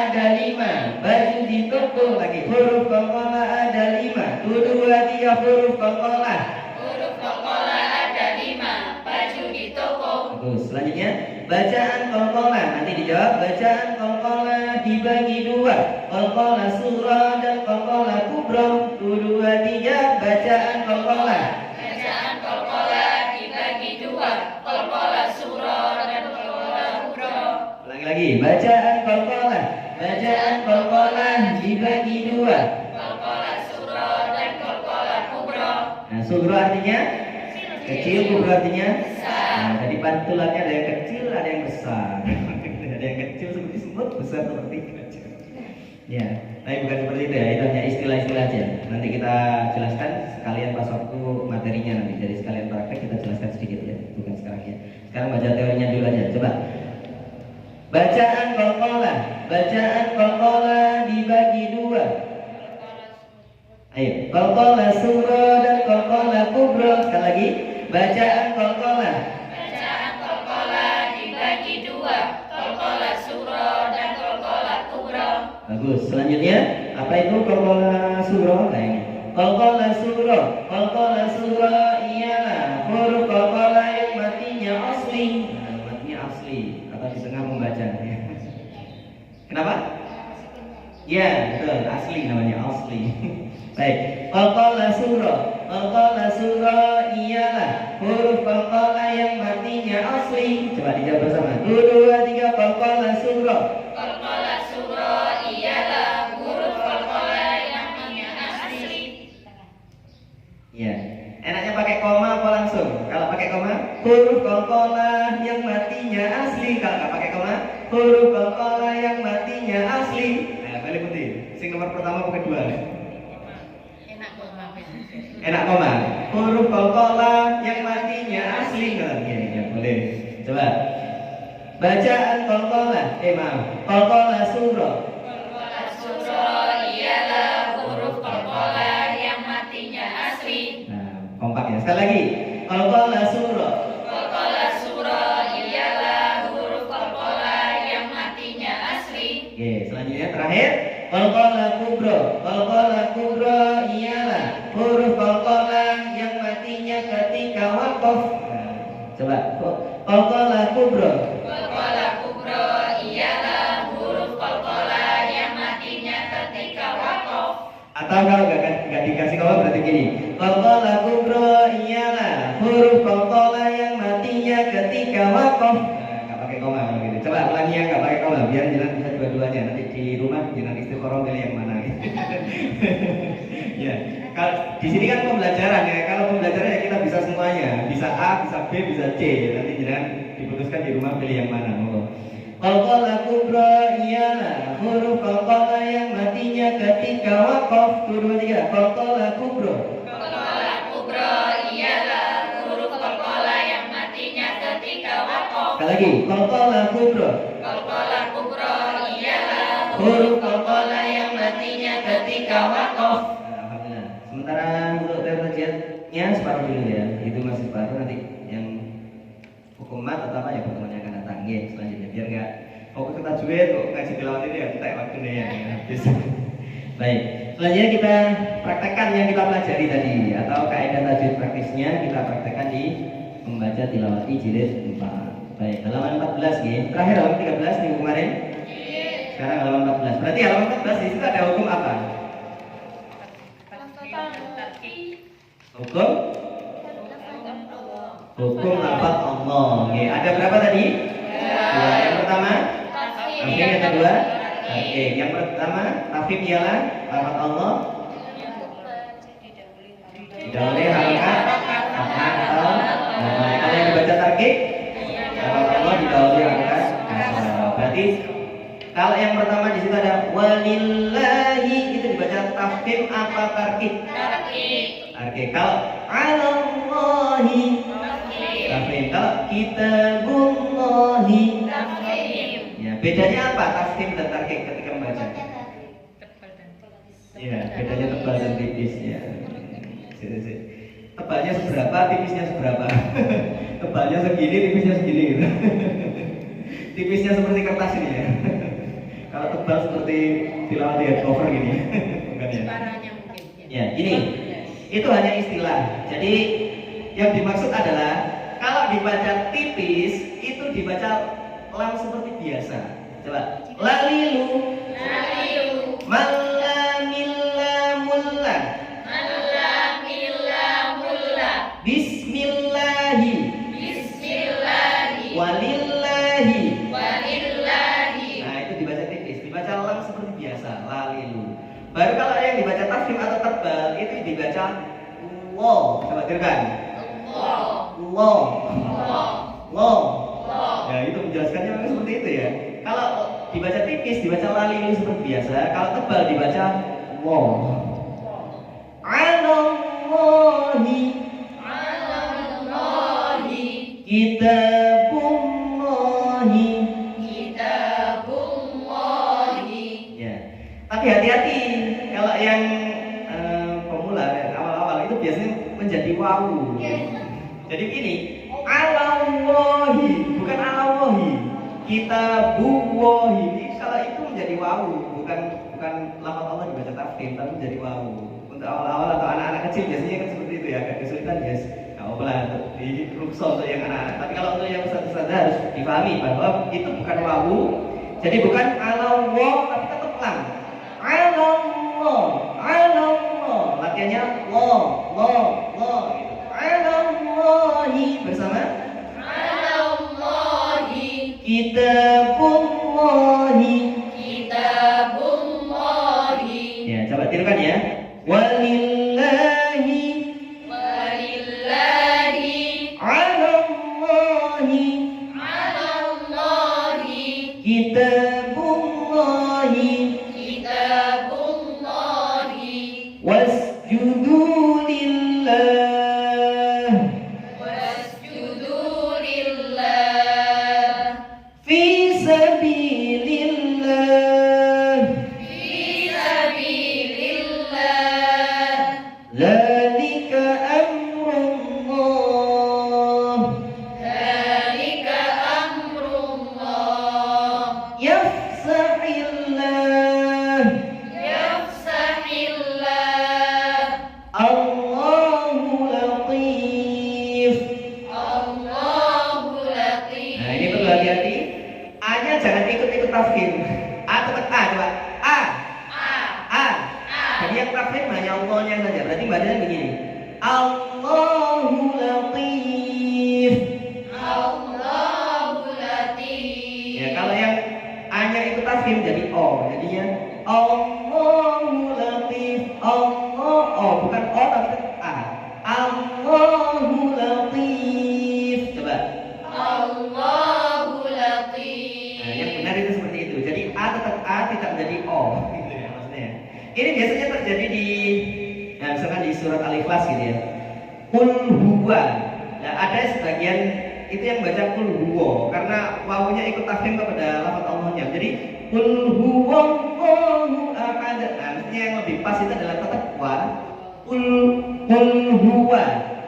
ada 5. Baju di toko lagi. Huruf qalqalah ada 5. 1, 2, 3 huruf qalqalah. Huruf qalqalah ada 5. Baju di toko. Bagus. Selanjutnya bacaan qalqalah. Nanti dijawab bacaan qalqalah dibagi 2. Qalqalah surah dan qalqalah kubra. 1, 2, 3 bacaan qalqalah. Bacaan qalqalah dibagi 2. Qalqalah surah dan qalqalah kubra. Ulangi lagi bacaan qalqalah. Bacaan qalqalah dibagi 2. Qalqalah surah dan qalqalah kubra. Nah, surah artinya kecil, kubra artinya Besar. nah, jadi pantulannya ada yang kecil, ada yang besar. Ada yang kecil seperti semut, besar seperti gajah. Ya, tapi bukan seperti itu ya, itu hanya istilah-istilah aja. Nanti kita jelaskan sekalian pas waktu materinya nanti. Jadi sekalian praktek kita jelaskan sedikit ya, bukan sekarang ya. Sekarang baca teorinya dulu aja, coba. Bacaan qalqalah dibagi 2. Ayo, qalqalah surah dan qalqalah kubra. Sekali lagi, bacaan qalqalah. Bacaan qalqalah dibagi 2. Qalqalah surah dan qalqalah kubra. Bagus. Selanjutnya, apa itu qalqalah surah? Nah ini. Qalqalah surah ialah huruf qalqalah yang matinya asli. Nah, matinya asli atau di tengah membaca. Kenapa? Ya, betul, asli namanya asli. Baik, qalqalah surah ialah huruf qalqalah yang matinya asli. Coba dijawab bersama. 1, 2, 3 qalqalah surah. Qalqalah surah ialah huruf qalqalah yang matinya asli. Ya, enaknya pakai koma apa langsung? Kalau pakai koma, huruf qalqalah yang matinya asli. Kalau nggak pakai koma, huruf qalqalah yang matinya asli. Nah, balik putih. Sing nomor pertama apa kedua? Enak koma. Huruf qalqalah yang matinya asli. Ya, boleh. Coba. Bacaan qalqalah. Qalqalah surah. Qalqalah surah ialah huruf qalqalah yang matinya asli. Nah, kompak ya. Sekali lagi. Qalqalah surah. Qalqalah surah ialah huruf qalqalah yang matinya asli. Oke, selanjutnya terakhir. Qalqalah kubra ialah huruf qalqalah yang matinya ketika waqaf. Nah, coba. Qalqalah kubra. Qalqalah kubra ialah huruf qalqalah yang matinya ketika waqaf. Atau kalau nggak dikasih koma berarti gini. Qalqalah kubra ialah huruf qalqalah yang matinya ketika waqaf. Nah, nggak pakai koma kalau gitu. Coba ulangi yang nggak pakai kolam, biar jalan bisa dua-duanya. Nanti di rumah jangan istiqoroh pilih yang mana. Ya, kalau di sini kan pembelajaran ya. Kalau pembelajaran ya kita bisa semuanya, bisa A, bisa B, bisa C. Nanti jangan diputuskan di rumah pilih yang mana. Qalqalah kubra ialah huruf qalqalah yang matinya ketika waqaf. Dua tiga. Qalqalah kubra. Qalqalah kubra ialah huruf qalqalah yang matinya ketika waqaf. Sekali lagi. Qalqalah kubra. Qalqalah kubra ialah Huruf qalqalah yang matinya ketika waqaf. Alhamdulillah. Sementara untuk terjadinya separuh dulu ya. Itu masih separuh, nanti yang hukum mat atau apa ya pertemuan yang akan datang ya selanjutnya, biar nggak fokus ke tajwid kok ngaji tilawat ini ya tak waktunya ya habis. Baik, selanjutnya kita praktekkan yang kita pelajari tadi atau kaidah tajwid praktisnya kita praktekkan di membaca tilawati jilid 4. Baik, halaman 14 ya. Terakhir halaman 13 minggu kemarin. Sekarang halaman 14. Berarti halaman 14 di situ ada hukum apa? Hukum lafaz Allah. Oke, ada berapa tadi? Dua. Yang pertama, tafsir. Yang kedua, oke. Yang pertama, tafsir ialah lafaz Allah didahului harakat fathah atau dhamma. Kalau yang dibaca tarkib, lafaz Allah didahului harakat kasrah. Berarti kalau yang pertama di situ ada walillahi, itu dibaca tafsir apa tarkib? Oke, kalau alallahi tafsir. Kalau kitabullahi ya, bedanya apa tafsir dan tarkib ketika membaca? Ya, bedanya tebal dan tipis ya. Tebalnya seberapa, tipisnya seberapa? Tebalnya segini, tipisnya segini gitu. Tipisnya seperti kertas ini ya. Kalau tebal seperti tilawat di cover gini. Bukan ya? Ya, ini itu hanya istilah. Jadi yang dimaksud adalah kalau dibaca tipis itu dibaca lam seperti biasa. Coba. Lalilu. Malamilla. Bismillahi. Walillahi. Nah, itu dibaca tipis, dibaca lam seperti biasa, lalilu. Baru kalau yang dibaca tafkhim atau tebal itu dibaca Allah. Coba dengarkan. Allah. Ya, itu menjelaskannya memang seperti itu ya. Kalau dibaca tipis dibaca lalilu seperti biasa, kalau tebal dibaca Allah. Alallahi kitabullahi. Ya. Tapi hati-hati kalau yang pemula awal-awal itu biasanya menjadi wawu. Jadi begini, alallahi bukan alallahi, kitabullahi. Ini kalau itu menjadi wawu, bukan lafaz Allah dibaca tafkhim tapi menjadi wawu. Untuk awal-awal atau anak-anak kecil biasanya kan seperti itu ya, agak kesulitan ya. Nggak apa-apa lah, di rukso untuk yang anak-anak. Tapi kalau untuk yang besar-besar harus dipahami bahwa itu bukan wawu. Jadi bukan Allah tapi tetap lam. Allah. Latihannya lo gitu. Alallahi bersama. Alallahi Kitabullahi. Ya, coba tirukan ya. Walillahi. Alallahi. Kitabullahi. Wasjudu lillah. Fi sabilillah. Dzalika amrullah. Yafsahillah. Allahu latif. Nah, ini perlu hati-hati. A-nya jangan ikut-ikut tafkhim. A tetap A, coba. A. Jadi yang tafkhim hanya Allah-nya saja. Berarti bacanya begini. Allahu latif. Ya, kalau Allahu latif. Allah, oh bukan o tapi a. Allahu latif. Coba. Allahu latif. Nah, yang benar itu seperti itu. Jadi a tetap a, tidak menjadi o. Gitu ya maksudnya. Ini biasanya terjadi di, nah, misalkan di surat Al-Ikhlas gitu ya. Qul huwa. Nah, ada sebagian itu yang baca qul huwa karena wawunya ikut tafhim kepada lafaz Allahnya. Jadi qul huwallahu ahad. Nah, maksudnya yang lebih pas itu adalah tetap wa. Qul huwa.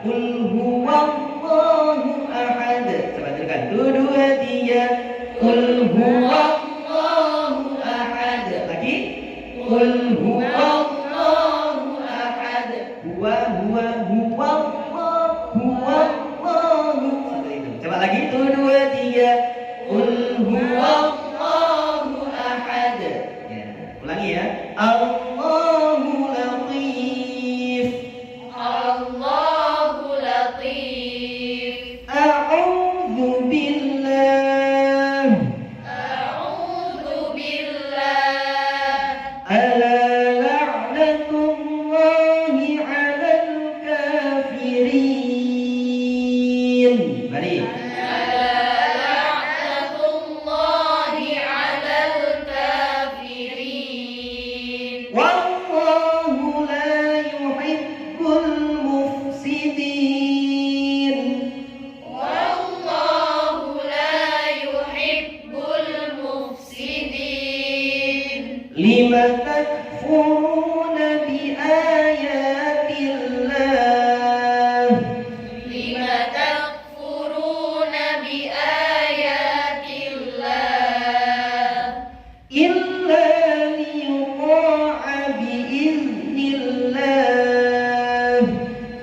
Qul huwallahu ahad. Coba teruskan. 2 2 3. Qul huwallahu ahad. Lagi. Qul huwallahu ahad. Huwa seperti itu. Coba lagi. 2 2 3. Qul huwallahu ahad. Ya, ulangi ya. Allahu latif. Allahu latif. A'udzu billah. A'udzu billah. Ala la'natullahi 'alal kafirin. Mari. La'natullahi 'alal kafirin. Wallahu la yuhibbul mufsidin. Wallahu la yuhibbul mufsidin. Lima takfuruna bi ayatillah. Lima takfuruna bi ayatillah. Illa liyuta'a biiznillah.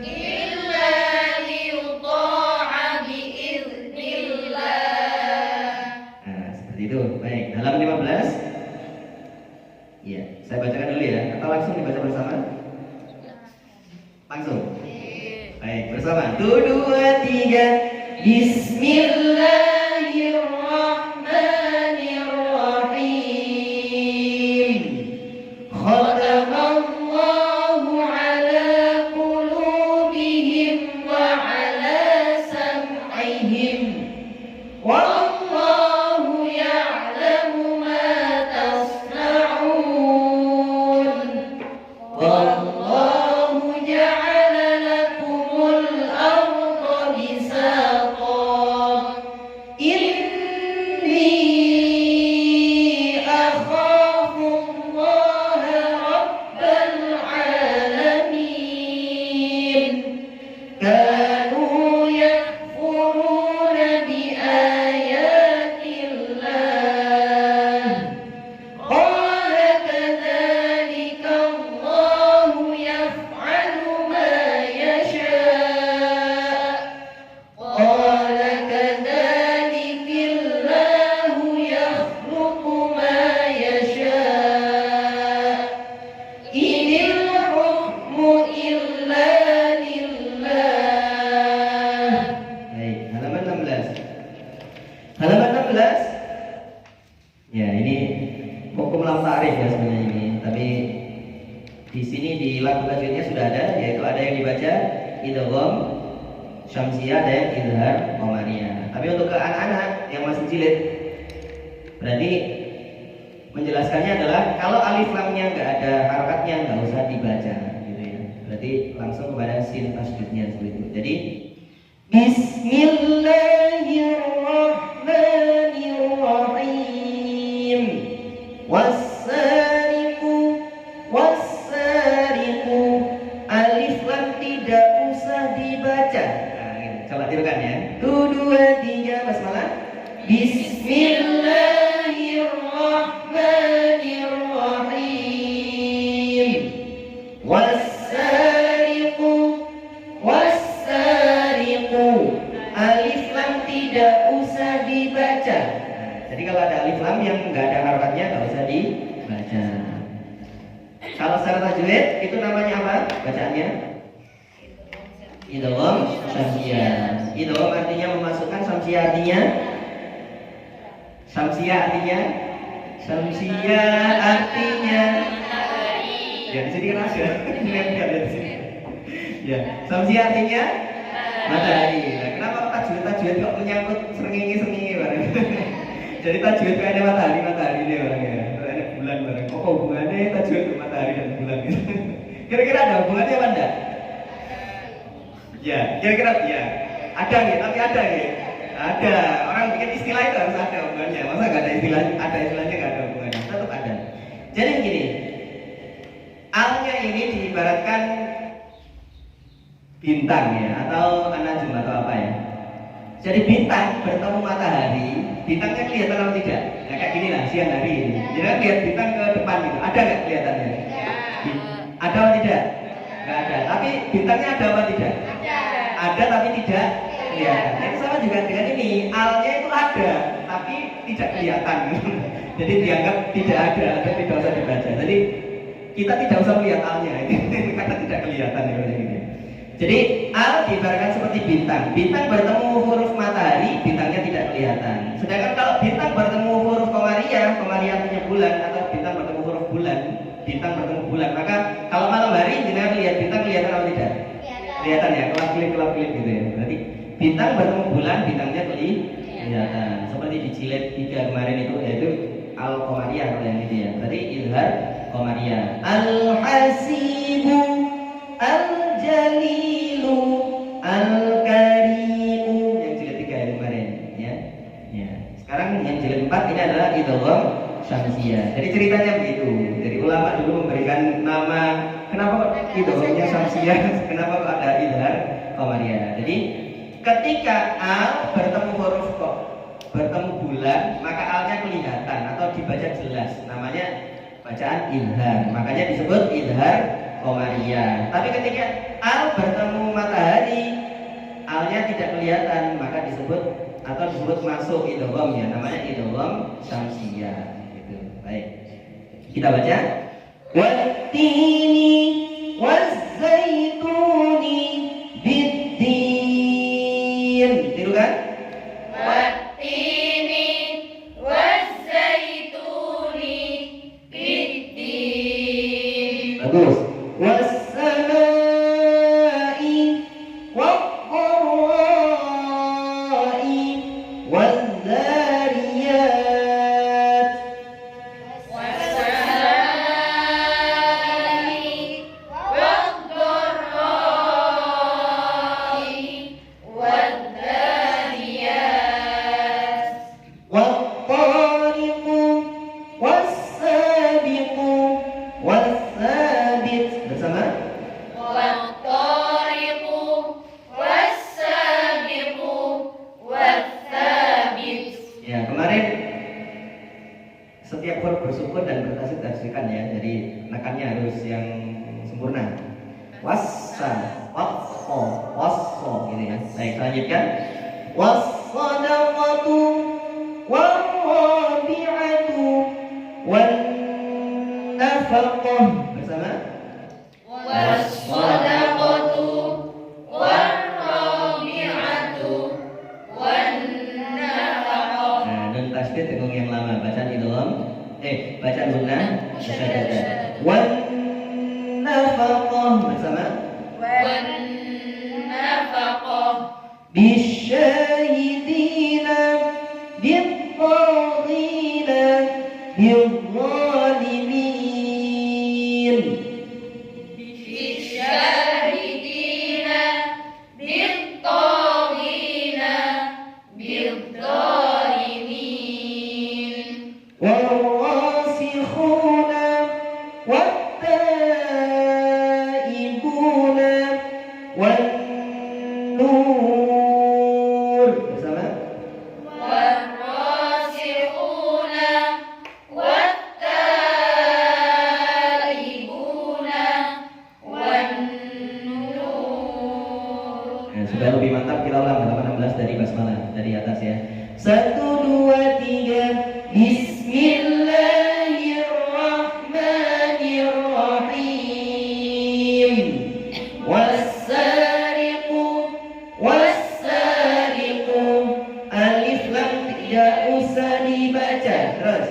Illa liyuta'a biiznillah. Nah, seperti itu. Baik, halaman 15. Iya, saya bacakan dulu ya. Atau langsung dibaca bersama? Langsung. Baik, bersama. 1 2 3. Bismillahirrahmanirrahim. Khatamallahu ala qulubihim wa ala sam'ihim. Wallahu ya'lamu ma tasna'un. Wallahu ja'ala lakumul arda bisatan. Inni akhafu Allaha rabbal alamin. Kanu yakfuruna bi ayatillah. Qala kadzalika Allahu yaf'alu ma yasha'. Qala kadzalika Allahu yakhluqu ma yasha'. Inil hukmu illa lillah. Baik, halaman 16. Halaman 16. Ya, ini hukum lam ta'rif ya sebenarnya ini. Tapi di sini di lagu tajwidnya sudah ada, yaitu ada yang dibaca idgham syamsiyah dan izhar qamariyah. Tapi untuk ke anak-anak yang masih jilid, berarti menjelaskannya adalah kalau alif lamnya nggak ada harokatnya nggak usah dibaca gitu ya. Berarti langsung kepada sin tasydidnya seperti itu. Jadi Bismillahirrahmanirrahim. Wassariqu wassariqu. Alif lam tidak usah dibaca. Nah, gitu. Coba tirukan ya. 1 2 3 basmalah. Bismillahirrahmanirrahim. Wassariqu wassariqu. Alif lam tidak usah dibaca. Nah, jadi kalau ada alif lam yang nggak ada harokatnya nggak usah dibaca. Kalau secara tajwid itu namanya apa bacaannya? Idgham syamsiyah. Idgham artinya memasukkan, syamsiyah artinya Samsia artinya ya di sini kan ada. Lihat di sini. Ya, samsia artinya matahari. Nah, kenapa tajwid kok menyangkut srengenge bareng? Jadi tajwid kayaknya matahari ini bareng ya. Ada bulan bareng. Kok hubungannya tajwid ke matahari dan bulan gitu? Kira-kira ada hubungannya apa enggak? Ya, kira-kira ya. Ada nggih, tapi ada nggih. Ada. Orang bikin istilah itu harus ada hubungannya. Masa nggak ada istilah? Ada istilahnya nggak ada hubungannya. Tetap ada. Jadi begini. Alnya ini diibaratkan bintang ya, atau anajum atau apa ya. Jadi bintang bertemu matahari, bintangnya kelihatan atau tidak? Ya kayak gini lah, siang hari ini. Jadi kan lihat bintang ke depan gitu. Ada nggak kelihatannya? Ada atau tidak? Nggak ada. Tapi bintangnya ada apa tidak? Ada tapi tidak kelihatan. Yang sama juga dengan ini, alnya itu ada tapi tidak kelihatan. Jadi dianggap tidak ada atau tidak usah dibaca. Jadi kita tidak usah melihat alnya ini karena tidak kelihatan ya ini. Jadi al diibaratkan seperti bintang. Bintang bertemu huruf matahari, bintangnya tidak kelihatan. Sedangkan kalau bintang bertemu huruf komariah artinya bulan, atau bintang bertemu huruf bulan, bintang bertemu bulan, maka kalau malam hari jenengan lihat bintang kelihatan atau tidak? Kelihatan ya, kelap-kelip gitu ya. Berarti bintang bertemu bulan, bintangnya kelihatan. Seperti di jilid 3 kemarin itu, yaitu al-komariah kalau yang itu ya. Berarti izhar komariah. Al-hasibu al-jalilu al-karimu, yang jilid 3 yang kemarin ya. Sekarang yang jilid 4 ini adalah idgham syamsiyah. Jadi ceritanya begitu. Jadi ulama dulu memberikan nama, kenapa kok idghamnya syamsiyah, kenapa kok ada izhar qamariyah. Jadi ketika al bertemu huruf kok bertemu bulan, maka alnya kelihatan atau dibaca jelas. Namanya bacaan izhar. Makanya disebut izhar qamariyah. Tapi ketika al bertemu matahari, alnya tidak kelihatan, maka disebut masuk idgham ya, namanya idgham syamsiyah gitu. Baik. Kita baca wattini wazzaituni biddin. Tiru kan? Wattini wazzaituni biddin. Bagus. Wassamai waddharrai wadzariyat. Wassala'i wadh-dharra'i wadh-dhariyat. Wattariqu wassabiqu wassabit. Bersama? Wattariqu wassabiqu wassabit. Ya, kemarin setiap huruf bersukun dan bertasydid dihasilkan ya. Jadi nekannya harus yang sempurna. Wassa, wasso, wasso gitu ya. Baik, selanjutkan. Wassadaqatu warrabi'atu wannafaqah. Bersama? Was-shadaqatu war-rabi'atu wan-nafaqah. Nah, nun tasydid dengan yang lama, bacaan idgham, bacaan gunnah musyaddadah. Wannafaqah. Bersama? Wan-nafaqah. bisyahidina bittagina bizzalimin. Bisyahidina bittaghina bidzalimin. Warrasikhuna wattaibuna wan-nur. Bersama? Warrasikhuna wattaibuna wan-nur. Nah, supaya lebih mantap kita ulang halaman 16 dari basmalah dari atas ya. 1 2 3. Bismillahirrahmanirrahim. Wassariqu wassariqu. Alif lam tidak usah dibaca. Terus.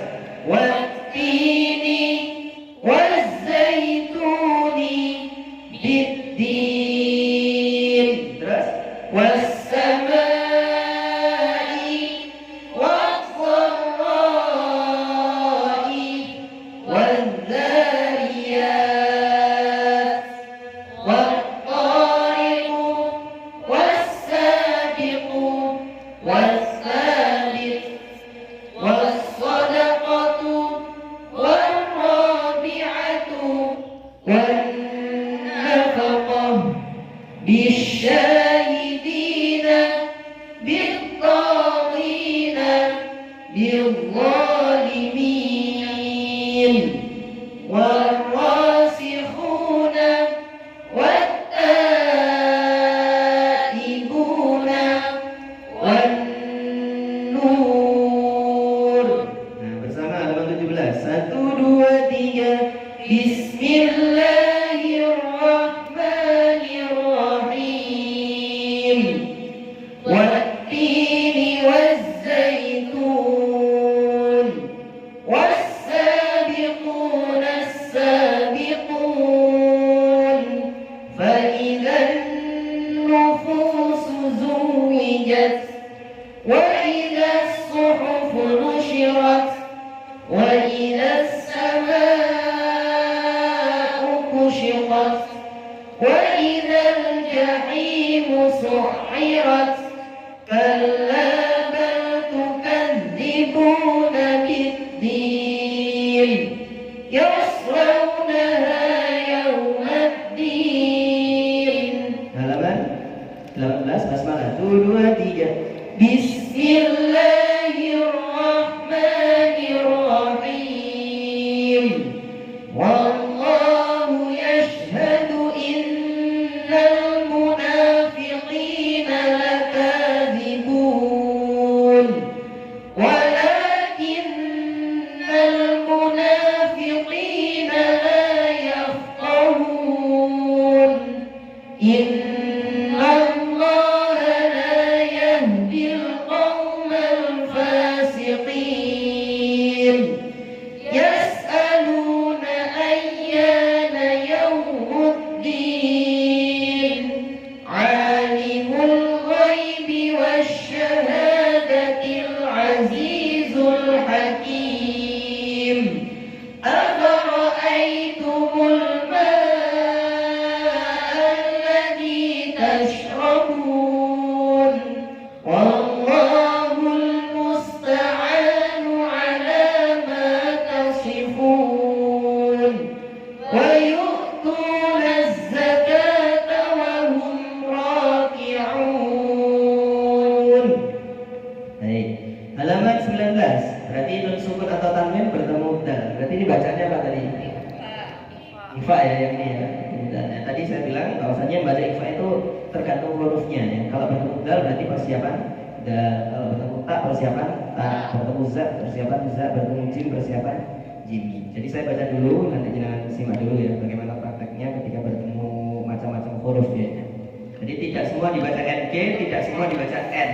والنفقة بالشاهدين بالطاغين بالظالمين والراسخون والتائبون والنور. Nah, bersama halaman 17. 1, 2, 3. Bismillahirrahmanirrahim. والتين والزيتون والسابقون السابقون فإذا النفوس زوجت وإذا الصحف نشرت وإذا السماء كشطت وإذا الجحيم سعرت كلا بل تكذبون بالدين يصلونها يوم الدين. Halaman 18 basmalah. 1, 2, 3. Bismillahirrahmanirrahim. Wallahu yashhadu innal munafiqina lakadzibun walakinnal munafiqina la yafqahun. Innallaha la yahdil qaumal fasiqin. Yas'aluna ayyana yawmuddin. Alimul ghaibi wasyahadatil azizul hakim. Afara'aytumul ma'a alladhi tashrabun. Wallahul musta'anu ala ma tasifun. Wa yu'tuna az-zakata wa hum raki'un. Baik. Halaman 19. Berarti nun sukun atau tanwin bertemu dal. Berarti ini bacanya apa tadi? Ifa ya yang ini ya. Dan tadi saya bilang bahwasanya baca ifa itu tergantung hurufnya ya. Kalau bertemu dal berarti persiapan dal. Kalau bertemu ta persiapan ta. Bertemu za persiapan za. Bertemu jim persiapan jim. Jadi saya baca dulu, nanti jangan simak dulu ya bagaimana prakteknya ketika bertemu macam-macam huruf ya. Jadi tidak semua dibaca NG, tidak semua dibaca N.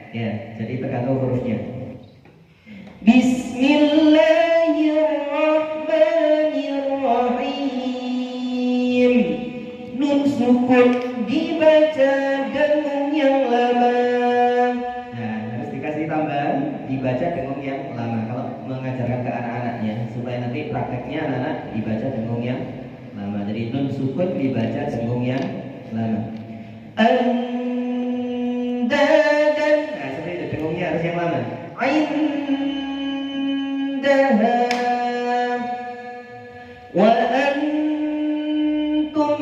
Ya, jadi tergantung hurufnya. Bismillahirrahmanirrahim. Nun sukun dibaca dengung yang lama. Nah, harus dikasih tambahan dibaca dengung yang lama kalau mengajarkan ke anak-anaknya supaya nanti prakteknya anak-anak dibaca dengung yang lama. Jadi nun sukun dibaca dengung yang lama. Andadan. Nah, seperti itu dengungnya harus yang lama. Indaha wa antum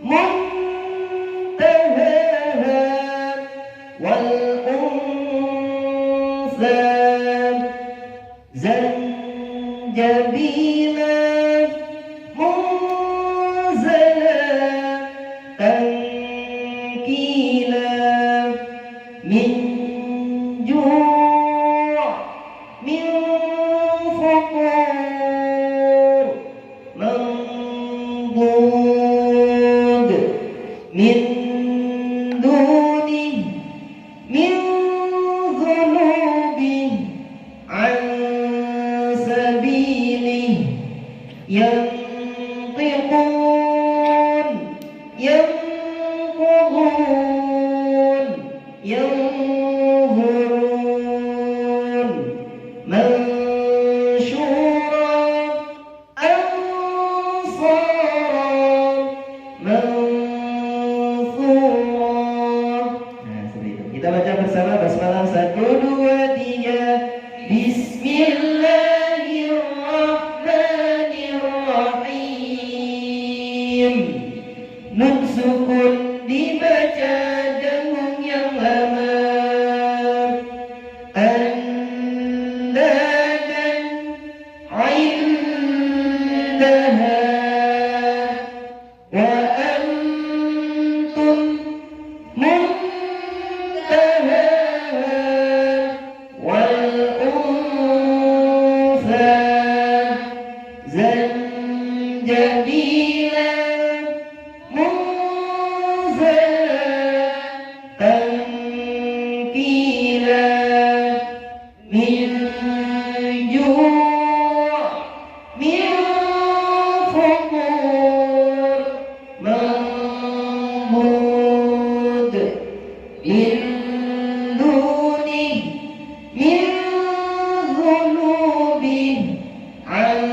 muntahaha wal unsa zanjabila munzala tankila min ju' min fuqur mandud min duni min dhunubi an sabili yantiqun yanqudun yanzurun mansyura ansara manthura. Nah, seperti itu. Kita baca bersama basmalah 1, 2, 3. Bismillahirrahmanirrahim. Nun sukun dibaca dengung yang lama. Anda dan indaha wa antum muntaha wal unsa zanjabila tankila min ju' min fukur mahmud min duni min zunubi an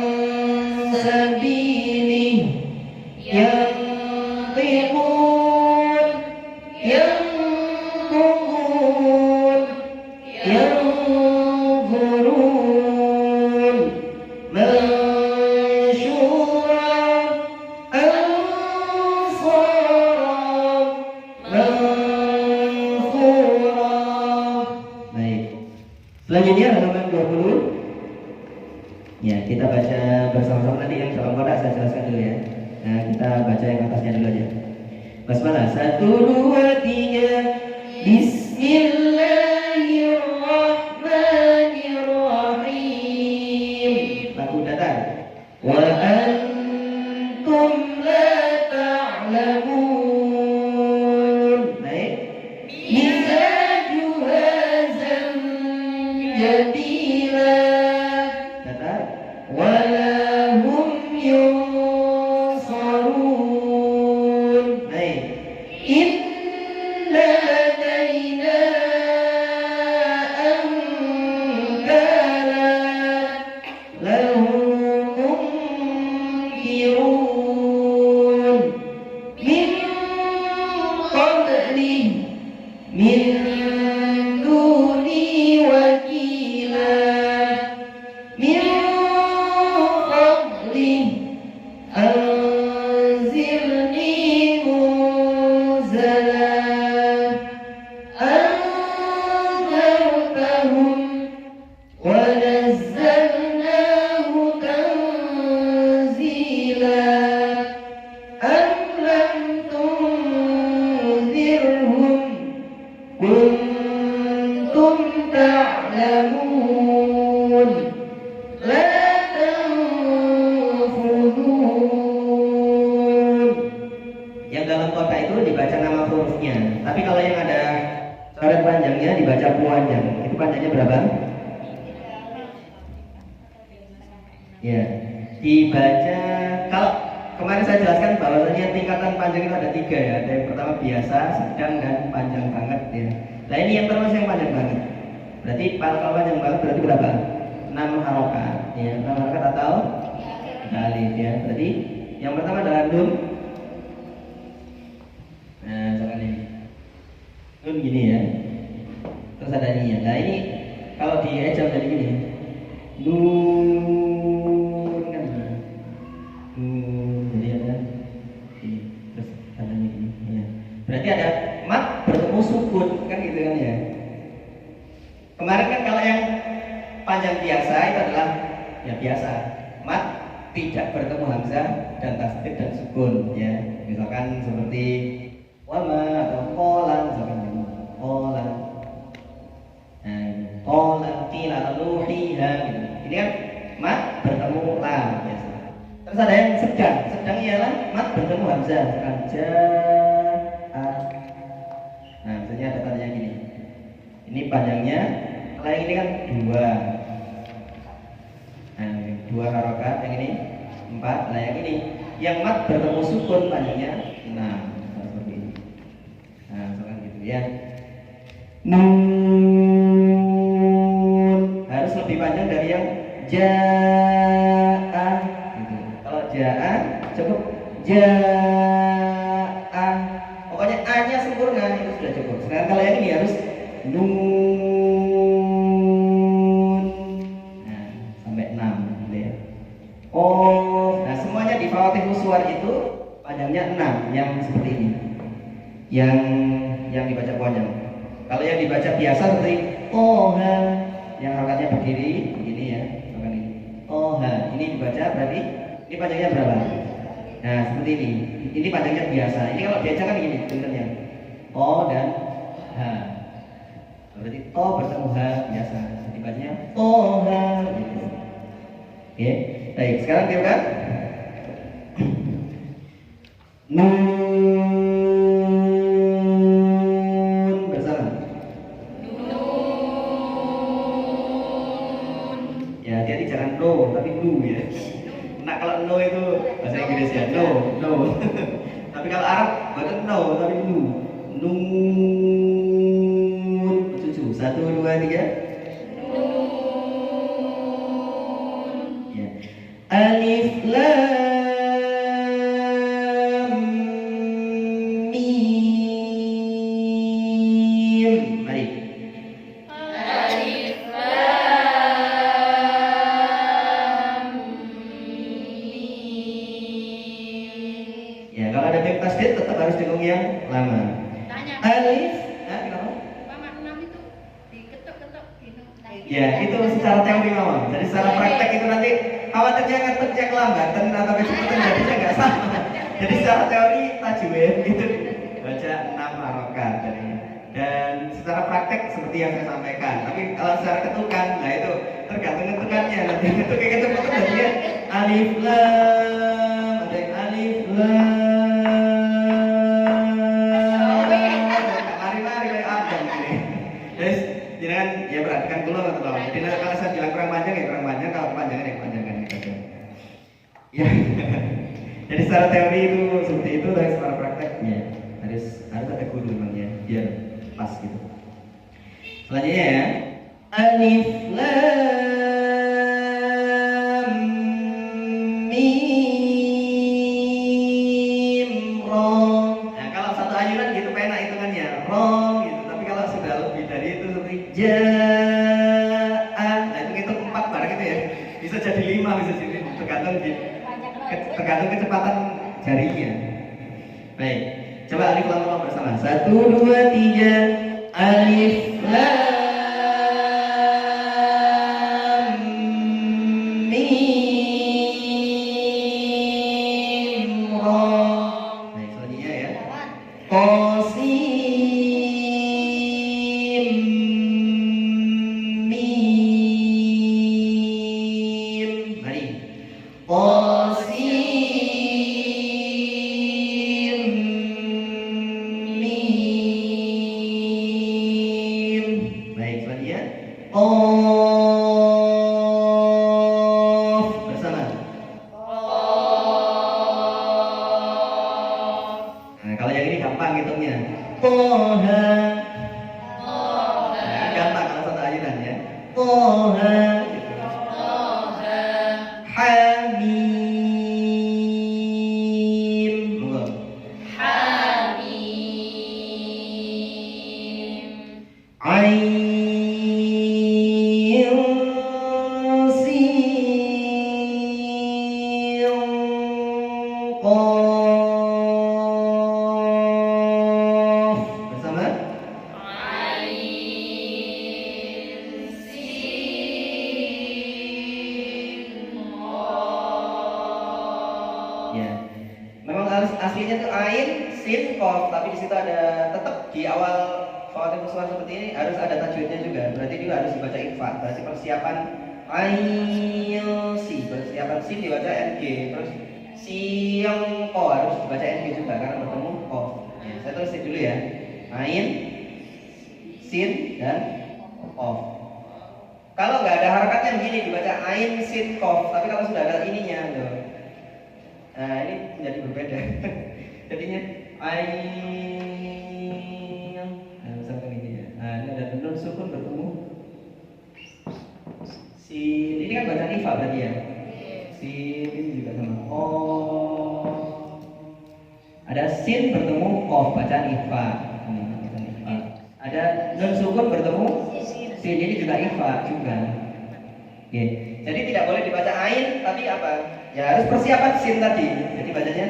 sabili yang timun yang tunggun yang gurun mensyura ansara manfura. Baik, selanjutnya halaman 20. Ya, kita baca bersama-sama. Nanti yang dalam kotak saya jelaskan dulu ya. Nah, kita baca yang atasnya dulu aja. Basmalah 1, 2, 3. Bismillahirrahmanirrahim. Lagu datang. Wa antum la ta'lamun. Baik. Mizajuha zanjabila. Datang. Walahum yunsarun. Baik. Inna ladaina anzala lahum munkirun min qabli min duni wakila min qabli anzirni munzala anzartahum wa nazzalnahu tanzila am lam tunzirhum kuntum ta'lamun la tanfudun. Yang dalam kotak itu dibaca nama hurufnya, tapi kalau yang ada coret panjangnya dibaca panjang. Itu panjangnya berapa? Ya, dibaca. Kalau kemarin saya jelaskan bahwasanya tingkatan panjang itu ada 3 ya. Ada yang pertama biasa, sedang, dan panjang banget ya. Nah ini yang termasuk yang panjang banget. Berarti kalau panjang banget berarti berapa? 6 harokat ya. 6 harokat atau alif ya. Berarti yang pertama adalah nun. Nah, misalkan ini nun gini ya. Terus ada ini ya. Nah ini kalau di ejam jadi gini. Nun kan. Nun jadi ada ini. Terus tandanya gini ya. Berarti ada mat bertemu sukun kan gitu kan ya. Kemarin kan kalau yang panjang biasa itu adalah ya biasa. Mat tidak bertemu hamzah dan tasdid dan sukun ya. Misalkan seperti wama atau qolan misalkan gitu. Qolan. Nah, qolan qila atau nuhiha gitu. Ini kan mat bertemu lam biasa. Terus ada yang sedang. Sedang ialah mat bertemu hamzah. Misalkan ja'a. Nah, misalnya ada tandanya gini. Ini panjangnya. Kalau yang ini kan 2. Nah, 2 harokat. Yang ini 4. Nah, yang ini yang mat bertemu sukun panjangnya 6. Seperti ini. Nah, misalkan gitu ya. Nun harus lebih panjang dari yang ja'a gitu. Kalau ja'a cukup ja'a. Pokoknya a-nya sempurna itu sudah cukup. Sekarang kalau yang ini harus nun. Nah, sampai 6 gitu ya. Oh, nah semuanya di Fawatihus Suwar itu panjangnya 6 yang seperti ini. Yang dibaca panjang. Kalau yang dibaca biasa seperti toha, yang harokatnya berdiri begini ya, bukan ini. Toha, ini dibaca berarti ini panjangnya berapa? Nah, seperti ini. Ini panjangnya biasa. Ini kalau biasa kan gini tulisannya. O dan H. Berarti to bertemu H biasa. Dibacanya toha gitu. Oke. Baik, sekarang tiupkan. Nun bersama. Ya, jadi jangan no, tapi nu ya. Nah, kalau no itu bahasa Inggris ya, no. Tapi kalau Arab bukan no, tapi nu. Nun. Tujuh. 1, 2, 3. Ya. Alif lam mim. Mari. Alif lam mim. Ya, kalau ada mim tasdid tetap harus dengung yang lama. Tanya, Alif, kenapa? Mama 6 itu diketuk-ketuk gitu. Ya, itu secara teori mama. Jadi secara praktek itu nanti khawatirnya ngetuknya kelambatan atau kecepatan jadinya nggak sama. Jadi secara teori tajwid itu baca 6 harokat jadinya. Dan secara praktek seperti yang saya sampaikan. Tapi kalau secara ketukan, nah itu tergantung ketukannya. Nanti ketuknya kecepatan jadinya alif lam, ada yang alif lam. Lari-lari kayak Adam ini. Terus jangan ya perhatikan dulu atau jadi kalau saya bilang kurang panjang ya kurang panjang, kalau kepanjangan ya kepanjangan gitu. Ya. Jadi secara teori itu seperti itu, tapi secara prakteknya harus ada guru memangnya biar pas gitu. Selanjutnya ya. Alif lam mim ra. Nah, kalau satu ayunan gitu penak hitungannya. Ra gitu. Tapi kalau sudah lebih dari itu seperti jaa. Nah, itu ngitung 4 bareng itu ya. Bisa jadi 5, bisa jadi tergantung kecepatan jarinya. Baik, coba alif lam ra bersama. 1, 2, 3. Alif lam mim ra. Baik, selanjutnya ya. Qasim mim. Mari. Qasim mim. Baik, selanjutnya. Qaf bersama. Nah, kalau yang ini gampang hitungnya. Toha. Nah, gampang kalau satu ayunan ya. Toha. Hamim. Monggo. Hamim. Ain sin qaf bersama. Ain sin qaf. Ya. Memang harus aslinya tuh ain sin qaf, tapi di situ ada tetap di awal fawatil musuhan seperti ini harus ada tajwidnya juga. Berarti juga harus dibaca ikhfa. Berarti persiapan ain si, persiapan sin dibaca ng, terus siang ko harus dibaca ng juga karena bertemu qaf. Ya, saya tulis dulu ya. Ain, sin dan qaf. Kalau nggak ada harakatnya begini dibaca ain sin qaf, tapi kalau sudah ada ininya loh. Nah, ini menjadi berbeda. Jadinya ain. Nah, misalkan ini ya. Nah, ini ada nun sukun bertemu sin. Ini kan bacaan ifa berarti ya. Sin ini juga sama. Oh. Ada sin bertemu qaf bacaan ifa. Ini bacaan ifa. Ada nun sukun bertemu sin, ini juga ifa juga. Oke. Jadi tidak boleh dibaca ain, tapi apa? Ya harus persiapan sin tadi. Jadi bacanya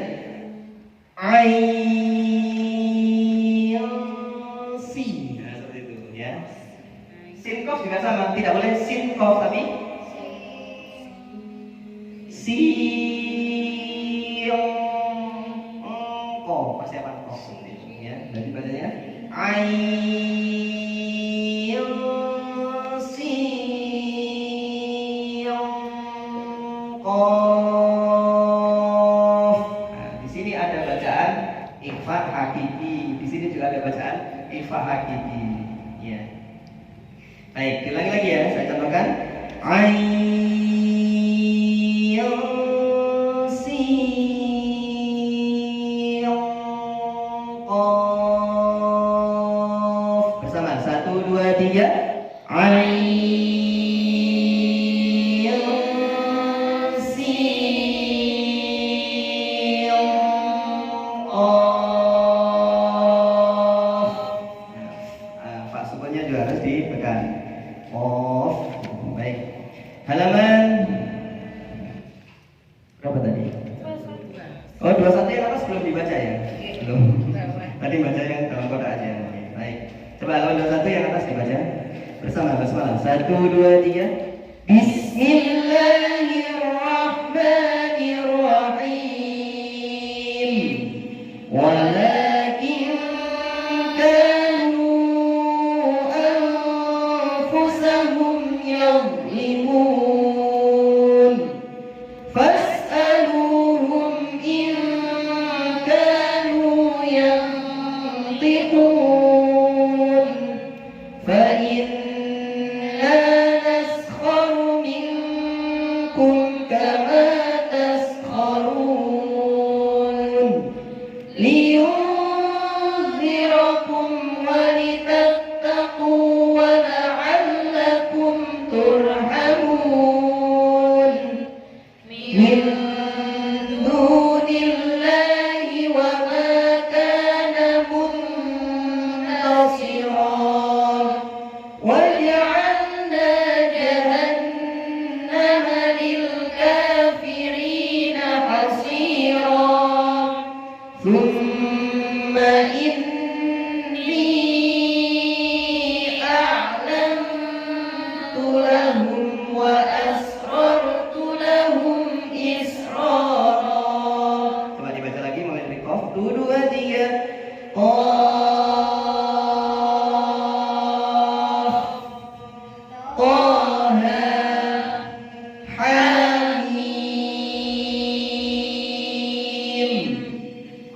si. Nah, seperti itu ya. Sin kof juga sama, tidak boleh sin kof tapi si ko persiapan kof seperti itu ya. Jadi bacanya si kof. Nah, di sini ada bacaan ikhfa hakiki. Di sini juga ada bacaan ikhfa hakiki. Ya. Baik, ulangi lagi ya. Saya contohkan. Qaf. Bersama. 1, 2, 3. Fa sukunnya juga harus dipegang. Qaf. Baik. Halaman berapa tadi? Oh, 21 yang atas belum dibaca ya? Belum. Tadi baca yang dalam kotak aja. Baik. Coba halaman 21 yang atas dibaca. Bersama basmalah. 1, 2, 3. Bismillahirrahmanirrahim. Walakin kanu anfusahum yadhlimun. Fas'aluhum in kanu yantiqun. Fa inna naskharu minkum kama taskharun. Liyunzirakum wa litattaqu wa la'allakum turhamun. Min dunillahi wa ma kana muntasira. Waj'alna jahannama lil kafirina hasira. Thumma inni a'lamtu lahum wa asrartu lahum israra. Coba dibaca lagi mulai dari qaf. 1, 2, 3. Qaf. Taha. Hamim.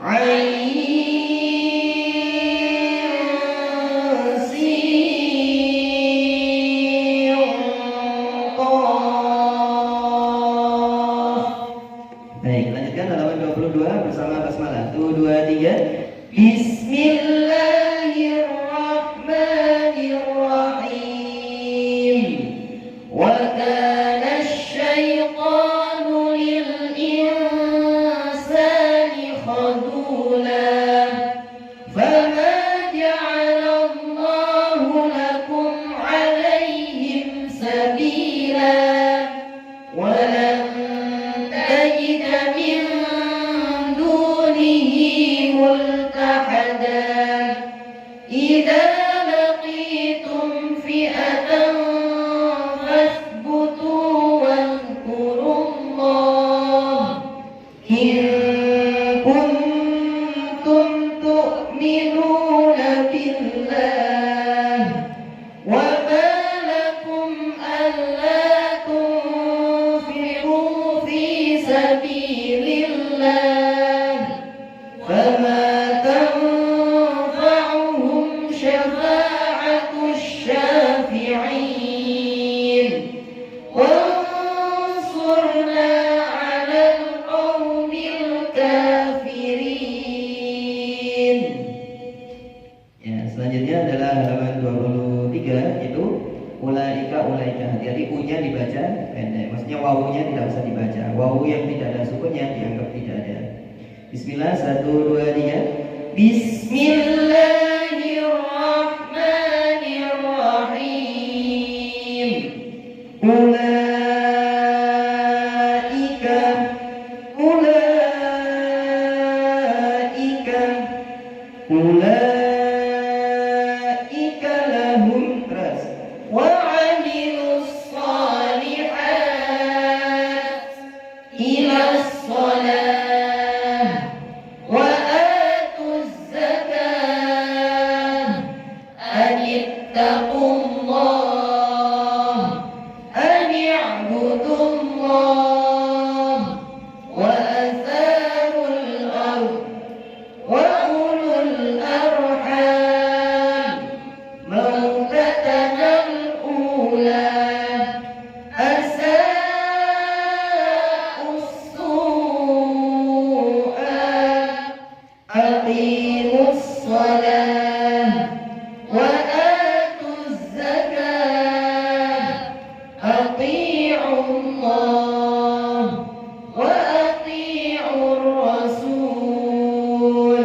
Ain. Sin. Qaf. Baik, lanjutkan halaman 22 bersama basmalah. 1, 2, 3. Bismillahirrahmanirrahim. Wa kana asy-syaitanu lil insani khadula. Fama ja'ala Allahu lakum 'alaihim sabila. Walan tajida min dunihi multahada. Idza laqitum fi'atan fathbutu wadhkurullah in kuntum tu'minuna billah. Wa ma lakum alla tunfiqu fi sabilillah fama tanfa'uhum syafa'atus syafi'in. Wansurna 'alal qaumil kafirin. Ya, selanjutnya adalah halaman 23 yaitu ulaika. Hati-hati u-nya dibaca pendek. Maksudnya wawu-nya tidak usah dibaca. Wawu yang tidak ada sukunnya dianggap tidak ada. Bismillah. 1, 2, 3. Bismillahirrahmanirrahim. Ulaika aqimus shalah wa atuz zakah ati'ullah wa ati'ur rasul.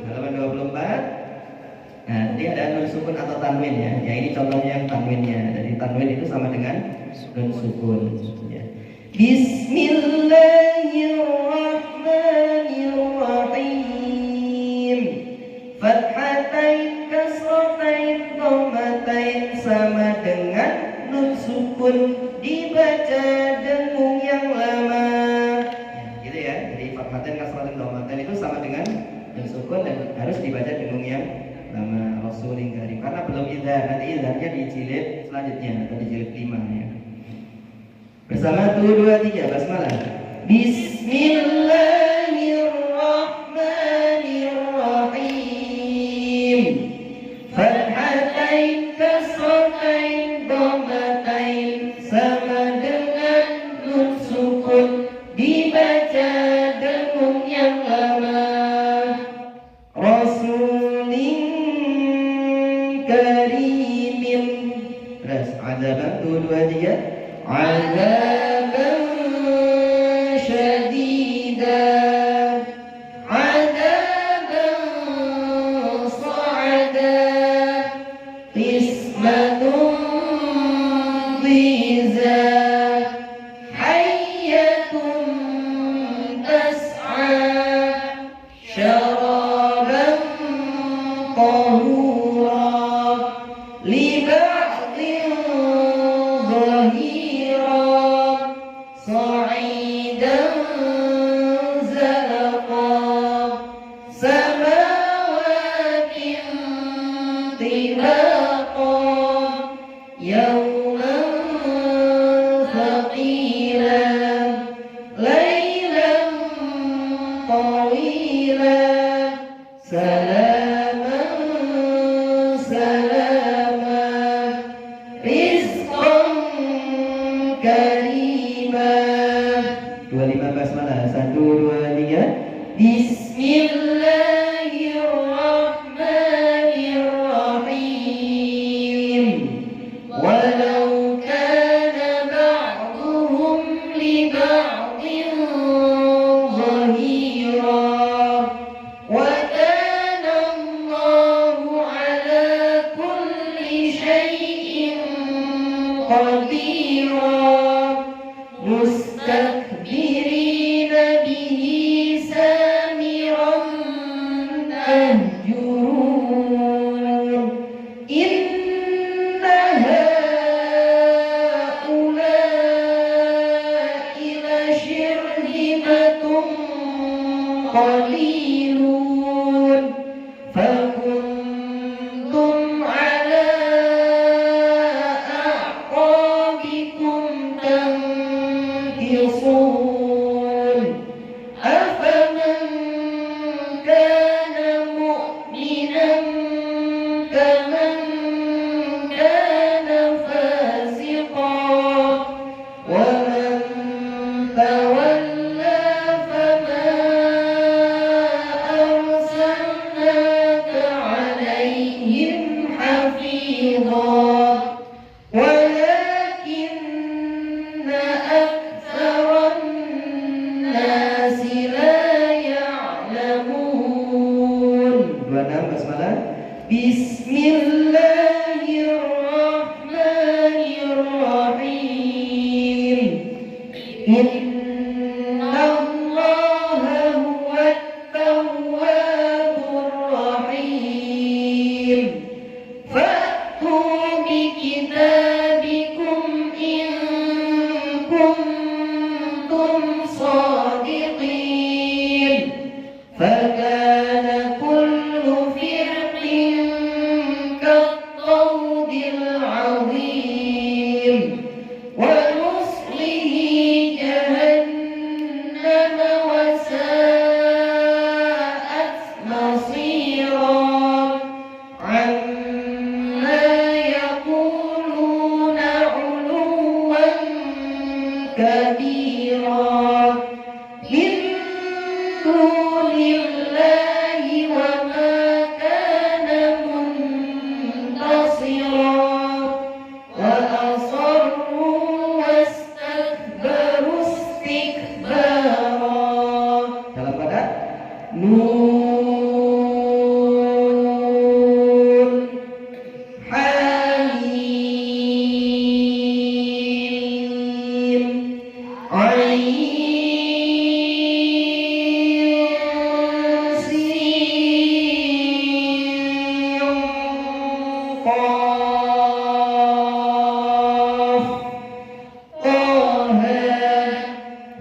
Halaman 24. Nah, ini ada nun sukun atau tanwin ya. Ya ini contohnya yang tanwinnya. Jadi tanwin itu sama dengan nun sukun ya. Bismillahirrahmanirrahim. Fathatain, kasratain, dhammatain sama dengan nun sukun dibaca dengung yang lama. Ya, gitu ya. Jadi fathatain, kasratain, dhammatain itu sama dengan nun sukun dan harus dibaca dengung yang lama. Rasulin karim. Karena belum idhar, nanti idharnya di jilid selanjutnya atau di jilid 5 ya. Bersama 1, 2, 3 basmalah. Bismillahirrahmanirrahim. Fathatain, kasratain, dhammatain sama dengan nun sukun dibaca dengung yang lama. Rasulin karimin. Terus adaban 1, 2, 3 Azaban syadida Azaban sa'ada Qismatun dhiza Hayyatun tas'a Syaraban tahura Liba'din zahira Sa'idan zalaqa Samawatin tibaqa Yawman thaqila Laylan tawila Salaman salaman Rizqan karima. 25 basmalah. 1, 2, 3 Bismillahirrahmanirrahim. Walau kana ba'duhum li ba'din zahira wa kana Allahu ala kulli syai'in qadira mustakbirina bihi samiran tahjurun inna haula'i lasyirzimatun qalilun fakuntum ala a'qabikum tankisun afaman kana mu'minan kaman kana fasiqan wa man tawalla fama arsalnaka alaihim hafidhan ولكن أكثر الناس لا يعلمون. 26 basmalah. Bismillahirrahmanirrahim. Innallaha huwat tawwabur rahim. Fa'tu bikitabikum in kuntum sadiqin. Fakana kullu firqin kattawdil azim. Wa nuslihi jahannama wa sa'at masira. عما يقولون علوا كبيرا من دون الله Nun Hamim Ain Sin Qaf Toha.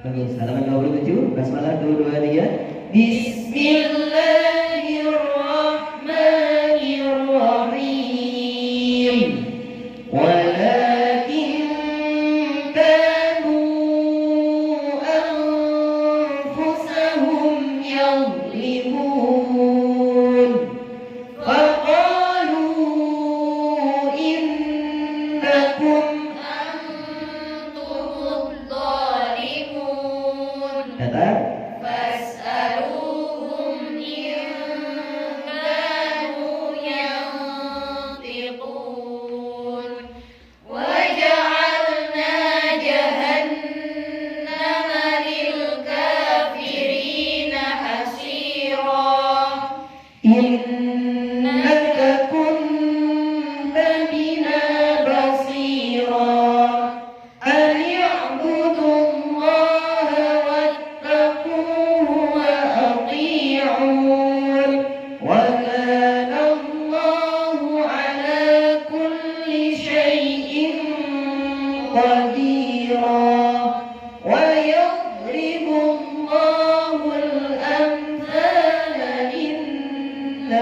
Bagus, halaman 27, basmalah 223. Bismillahirrahmanirrahim. Walakin kanu anfusahum yadhlimun. Faqalu innakum Antumul zalimun. datang. Fas'aluhum in kanu yantiqun. Waja'alna jahannama lil kafirina hasira. Innaka kunta bina basira. An i'budu Allaha wattaquhu wa ati'un. Wa kana Allahu ala kulli syai'in qadira. Wa yadribu Allahu al-amthala lin-nas.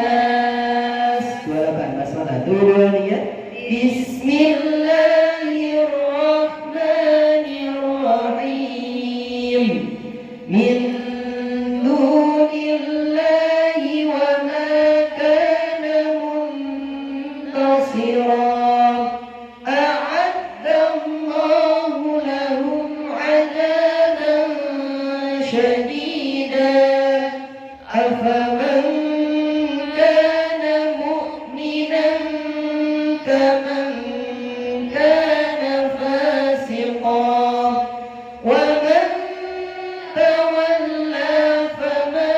Suara basmalah. Dua niat. Bismillahirrahmanirrahim. Min dunillahi wa ma kana muntasira. A'adda Allahu lahum 'adaban shadida. Afaman kana mu'minan kaman kana fasiqan. Wa man tawalla fama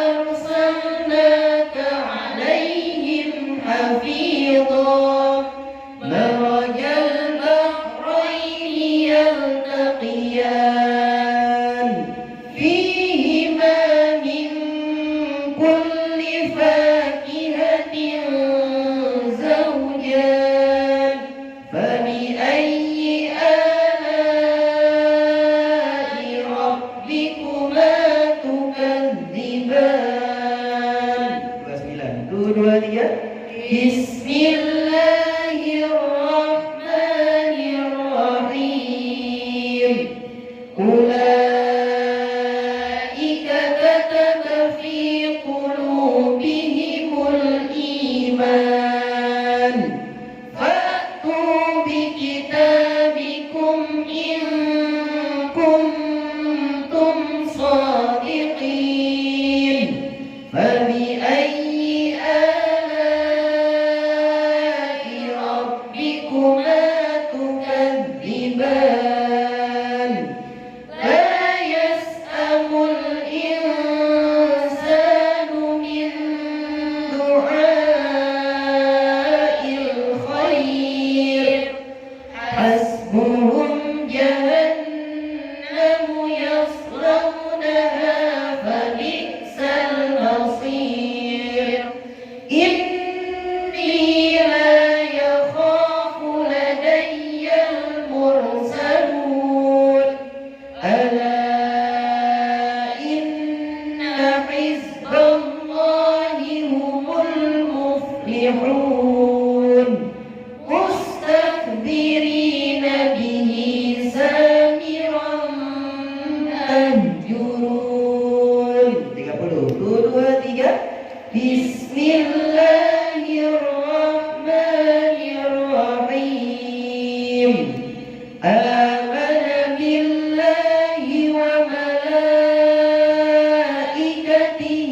arsalnaka 'alaihim hafidhan. Marajal bahrayni yaltaqiyan. Fihima min kulli fakihatin zawjan. Fabi'ayyi ala'i rabbikuma tukadziban. 29. 223. Bismillahirrahmanirrahim. Ulaika kataba fi qulubihimul iman. Fa'tu bikitabikum in kuntum shadiqin. Fabi'ayyi ala'i rabbikuma tukadziban. La yas'amul insanu min du'a'il khair. Hasbuhum jahannamu yaslawnaha fabi'sal masir. Inni la yakhafu ladayyal mursalun. Ala inna hizballahi humul muflihun. Mustakbirina bihi samiran tahjurun. 30. 223. Bismillahirrahmanirrahim. Amana billahi wa malaikatihi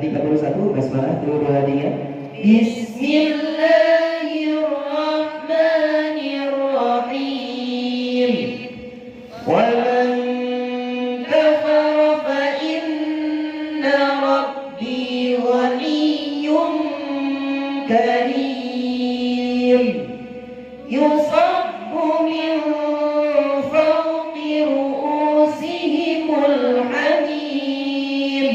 31 basmalah 2 3. Bismillahirrahmanirrahim. Wa man kafara fa inna rabbi ghaniyyun karim. Yusabbu min fawqi ru'usihimul hamim.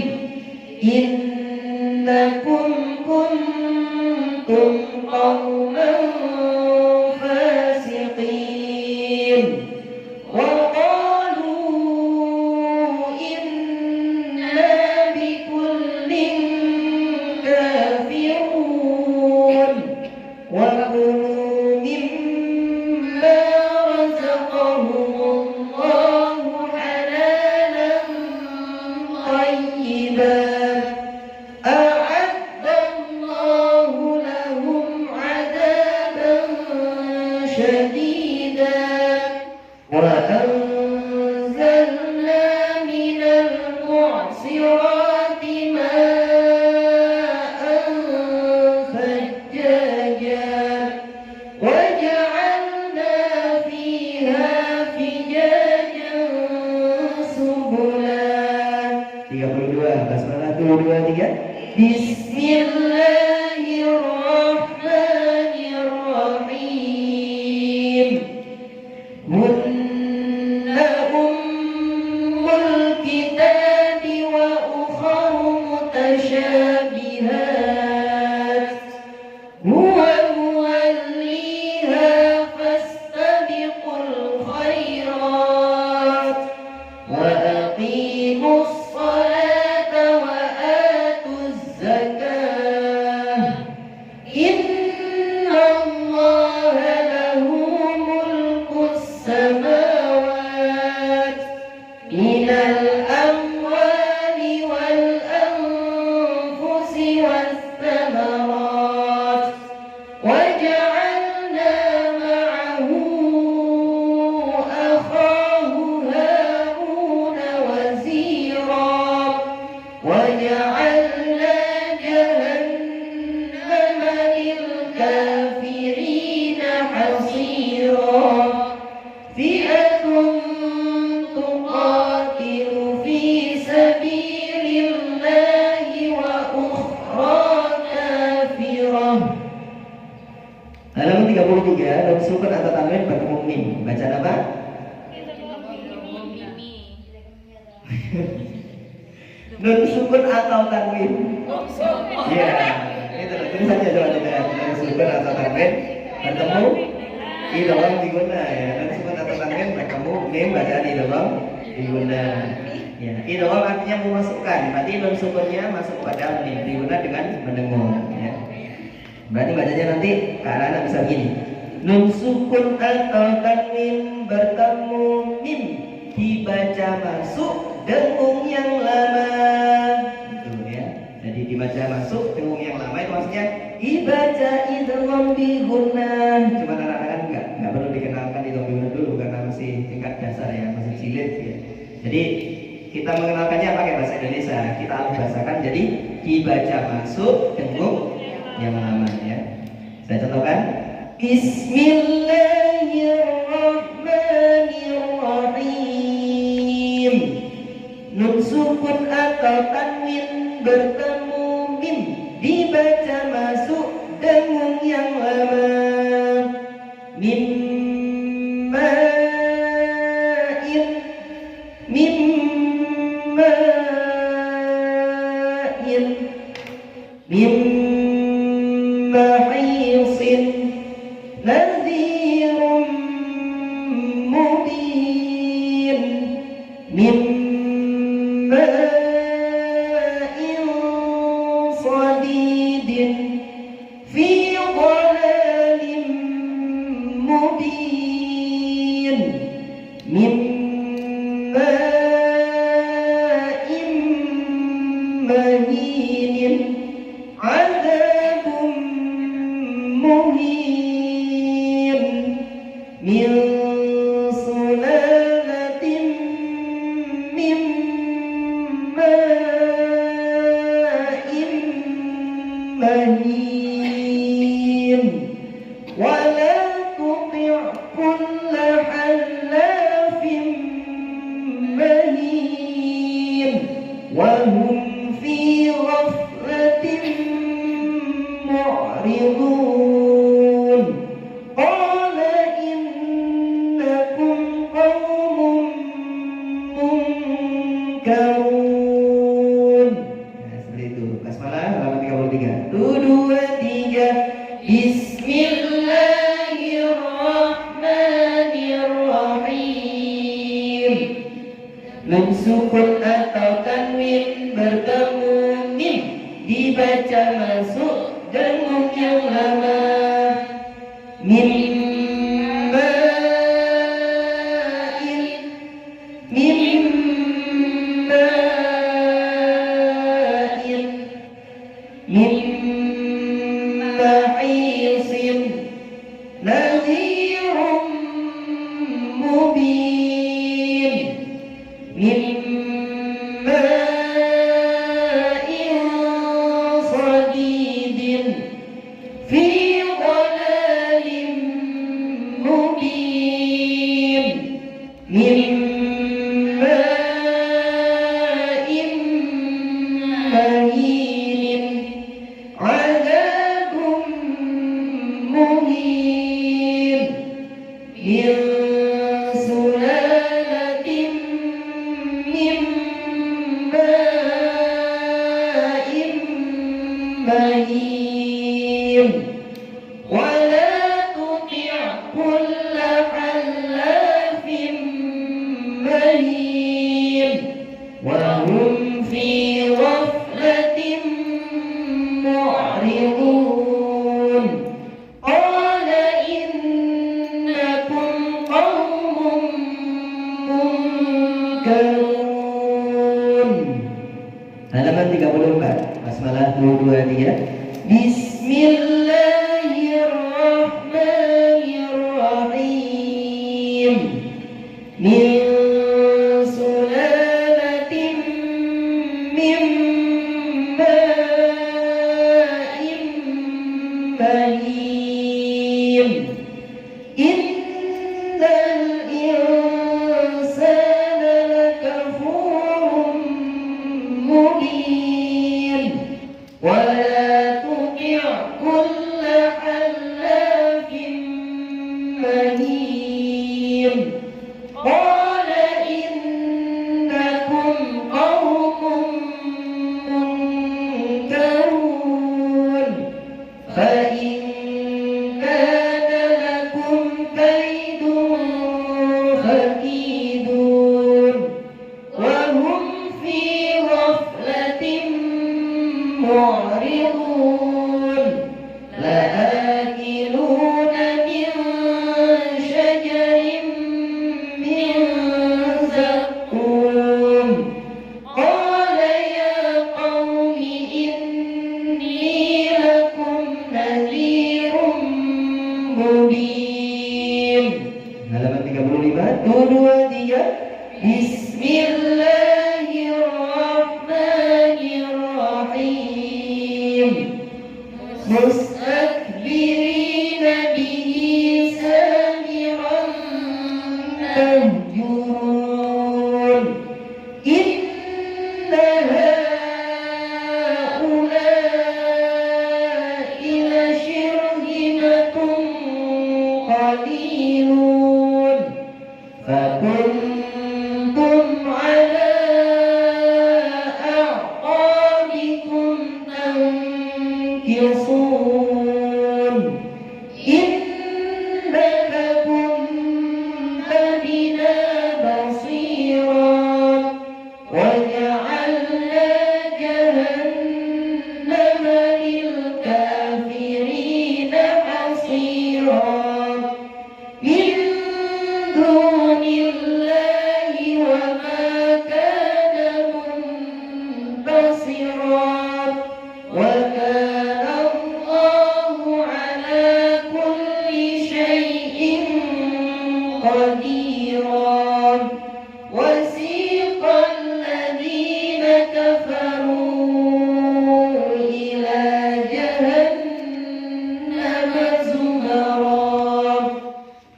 Innakum kuntum qauman fasiqin. Wa qalu inna bikullin kafirun. Wa kulu mimma razaqahumullahu halalan tayyiban. A'addallahu lahum 'adaban shadidan. Wa anzalna minal mu'sirati ma'an thajjajan. Wa ja'alna fiha fijajan subulan. 32 basmalah 2 3. Bismillahirrahmanirrahim. Hunna ummul kitabi wa ukharu mutasyabihat. Huwa muwalliha fastabiqul khairat. Wa aqimus salata wa atuz zakah. Inna Allaha lahu mulkus samawat minal amwali wal anfusi was thamarat. Wa ja'alna ma'ahu akhahu Haruna wazira. Wa ja'alna jahannama lil kafirina hasira. Fi'atun tuqatilu fi sabilillahi wa ukhra kafirah. Halaman 33 dan sukun atau tanwin bertemu mim. Baca apa? Nun sukun atau tanwin? Iya, itu tulis saja coba tidak. Nun sukun atau tanwin bertemu idgham diguna ya. Nun sukun atau tanwin bertemu mim bacaan idgham diguna. Ya, idgham artinya memasukkan. Berarti nun sukunnya masuk pada mim diguna dengan mendengung ya. Berarti bacanya nanti ke arah bisa begini. Nun sukun atau tanwin bertemu mim dibaca masuk dengung yang lama. Gitu ya. Jadi dibaca masuk dengung yang lama itu maksudnya dibaca idgham biguna. Cuma anak-anak enggak perlu dikenalkan idgham biguna dulu karena masih tingkat dasar ya, masih cilik ya. Jadi kita mengenalkannya pakai bahasa Indonesia. Kita alih bahasakan jadi dibaca masuk dengung yang lama ya. Saya contohkan. Bismillahirrahmanirrahim. Nun sukun atau tanwin bertemu mim dibaca masuk dengung yang lama. Mimma'in mimma'in mimmahisin nadhirum mubin. Mimma'in sadidin fi dhalalin mubin. Mimma'in mahinin azabun muhin. Min sulalatin min ma'in ولا تطع كل حلاف مهين وهم في غفلة معرضون قال إنكم قوم منكرون. Nah, seperti itu. Basmalah halaman 33. 2, 3. Bismillahirrahmanirrahim. Nun sukun atau tanwin bertemu mim dibaca masuk dengung yang lama. Ma'isin nadhirum mubin ma'in sadidin fi dhalalin mubin ma'in mahinin adabum muhin min sulalatin min ma'in mahin wala tuti' kulla halafin mahin wa hum fi ghaflatin mu'ridun qala innakum qaumun munkarun. Halaman 34 basmalah 223. Bismillahirrahmanirrahim. Min sulalatin min ma'in mahin innal insana lakafurun mubin wala tuti' kulla halafin mahin qala innakum qaumun munkarun fa in kana lakum kaidun fakidun wa hum fi ghaflatin mu'ridun la'akiluna min shajarin min zaqqum qala ya qaumi inni lakum nadhirum mubin. Halaman 35 2, 3. Bismillahirrahmanirrahim. Mustakbirina bihi samiran tahjurun inna ha'ula'i lashirzimatun qalilun fakuntum ala a'qabikum tankisun innaka kunta bina basira wa ja'alna jahannama lil kafirina hasira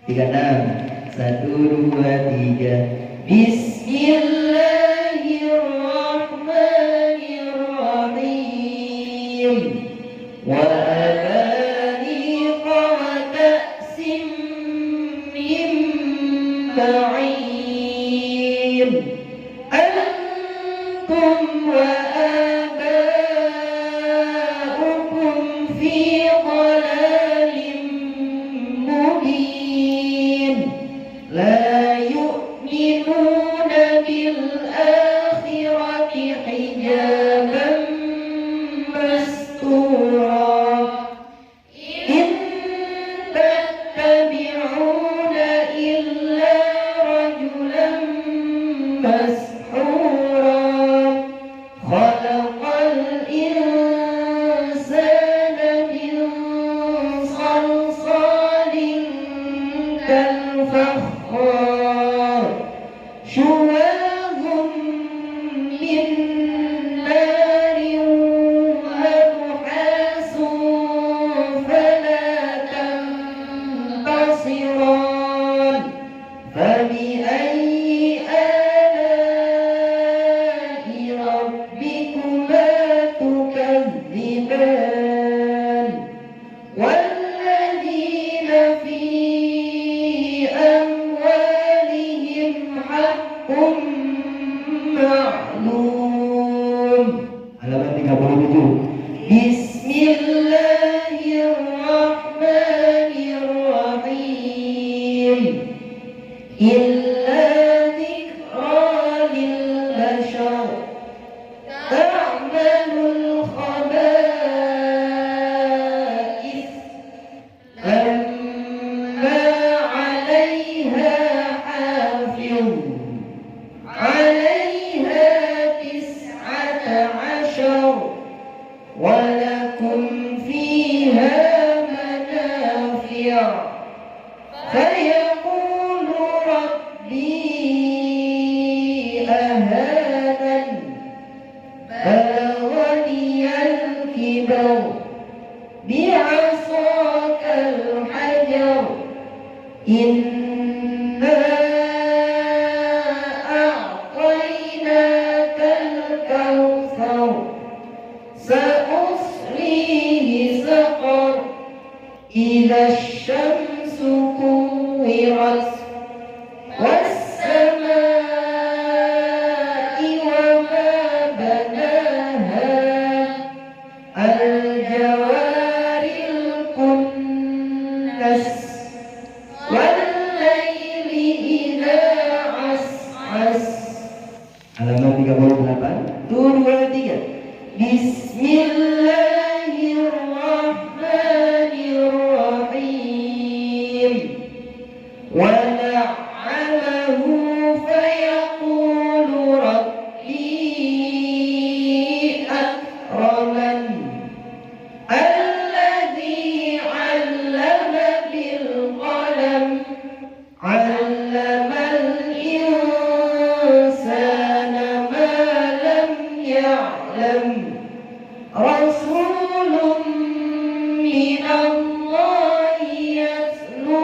36. 1, 2, 3. Bismillahirrahmanirrahim. Wa abariqa wa ka'sim min ma'in. Antum wa aba'ukum fi dhalalin mubin. La yu'minuna bil akhirati hijaban mastura. In tattabi'una illa rajulan mashura. Khalaqal insana min salsalin kal fakhar. Syuwahum min narin wa nuhasun fala tantasiran. Fabi'ayyi ala'i rabbikuma tukadziban. Walladzina fi amwalihim haqqun ma'lum. Halaman 37. Bismillahirrahmanirrahim. Illa dzikra lil bashar. Ta'malul khaba'ith. Lamma 'alaiha hafiz. 'Alaiha 19. Walakum fiha manafi'. Fayaqulu rabbi ahadan. Balaghani al-kibar. Bi'asakal hajar. Inna a'tainakal kautsar. Sa'uslihi saqar. Idza asy-syamsu kuwirat. Was-samaa'i wa ma banaha. Al-jawaril kunnas. Wal-laili idza as'as. Halaman 38. 2, 2, 3. Bismillahirrahmanirrahim. Wa na'amahu fayaqulu rabbi akraman. Alladhi 'allama bil qalam. 'Allamal insana ma lam ya'lam. Rasulun minallahi yatlu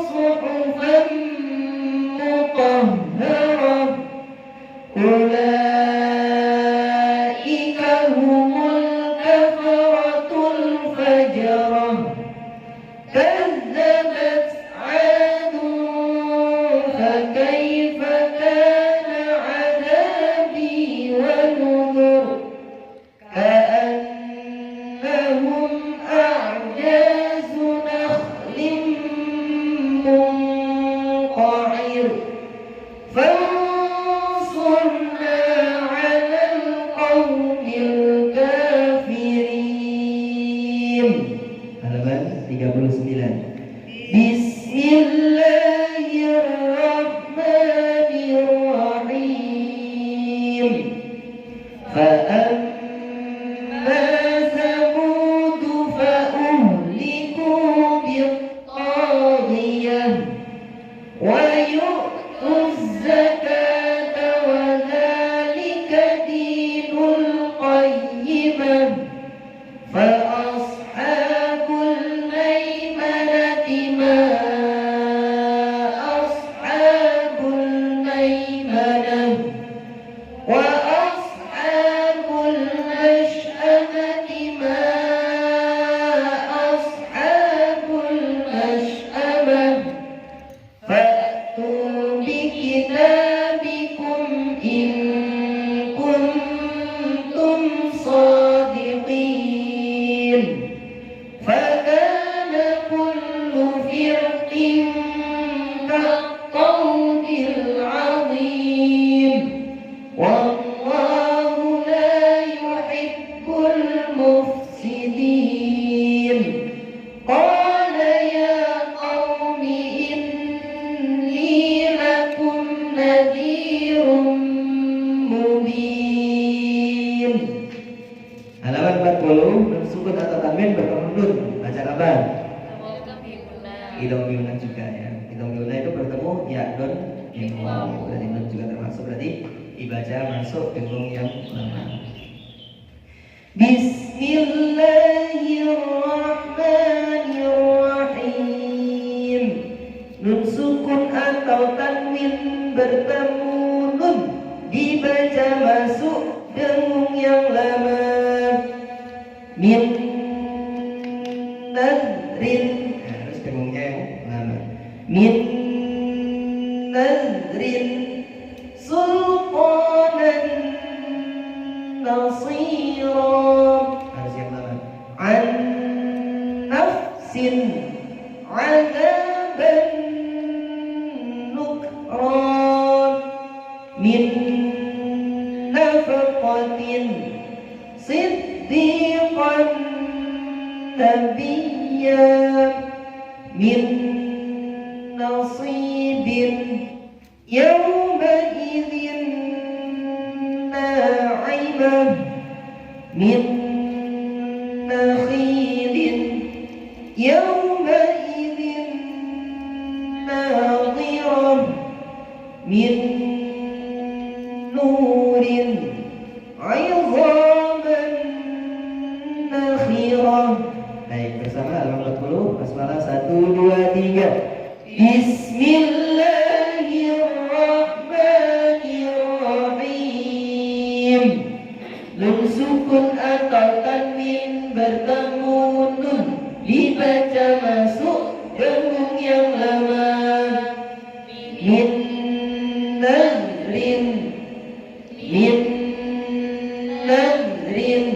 suhufan mutahharah. Ulaika humul kafaratul fajarah. Kazzabat 'adun fakaifa kana 'adabi wa nuzur. كأنهم أعجاز نخل منقعر. فانصرنا على القوم الكافرين. Halaman 39. Bismillahirrahmanirrahim. فأما ثمود فأهلكوا بالطاغية. ويؤتوا الزكاة وذلك دين القيمة. فأصحاب الميمنة ما فرق كالطود العظيم والله لا يحب المفسدين قال يا قوم إني لكم نذير mubin. Halaman 40 sukun atau tanwin bertemu nun. Baca apa? Idom yuna juga ya. Idom yuna itu bertemu ya don yang wow. Berarti nun juga termasuk, berarti dibaca masuk dengung yang lama. Bismillahirrahmanirrahim. Nun sukun atau tanwin bertemu nun dibaca masuk dengung yang lama. Min nadrin, harus dengungnya yang lama. Min nadrin sultanan nasira, harus yang lama. An nafsin adaban nukran. Min nafaqatin siddiqan nabiyya. Min nasibin yawmaidin na'imah. Min nakhilin yawmaidin nadhirah. Min nurin aizaman nakhirah. Baik, bersama halaman 40 basmalah 1 2 3. Bismillahirrahmanirrahim. Nun sukun atau tanwin bertemu nun dibaca masuk dengung yang lama. Min nadrin, min nadrin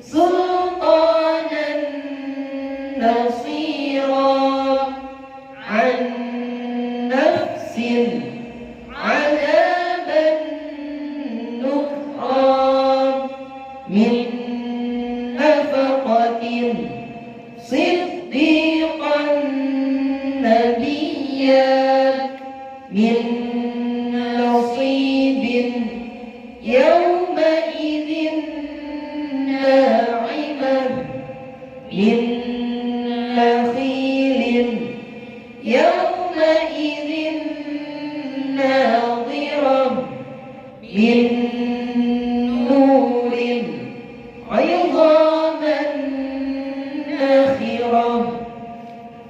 sultanan nasira. An nafsin adaban nukran. Min nafaqatin siddiqan nabiyya. Min nasibin yawmaidin na'imah. Min nakhilin yawmaidin nadhirah. Min nurin aizaman nakhirah.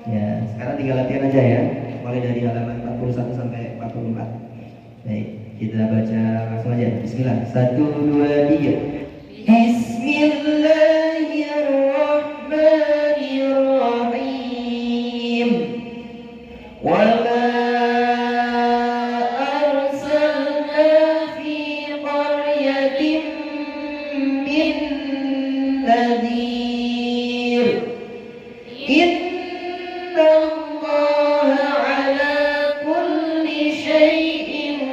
Ya, sekarang tinggal latihan aja ya. Mulai dari halaman 41 sampai 44. Baik, kita baca langsung aja. Bismillah. 1 2 3. Bismillahirrahmanirrahim. Wa ma arsalna fi qaryatin min nadhir. Inna Allaha ala kulli shay'in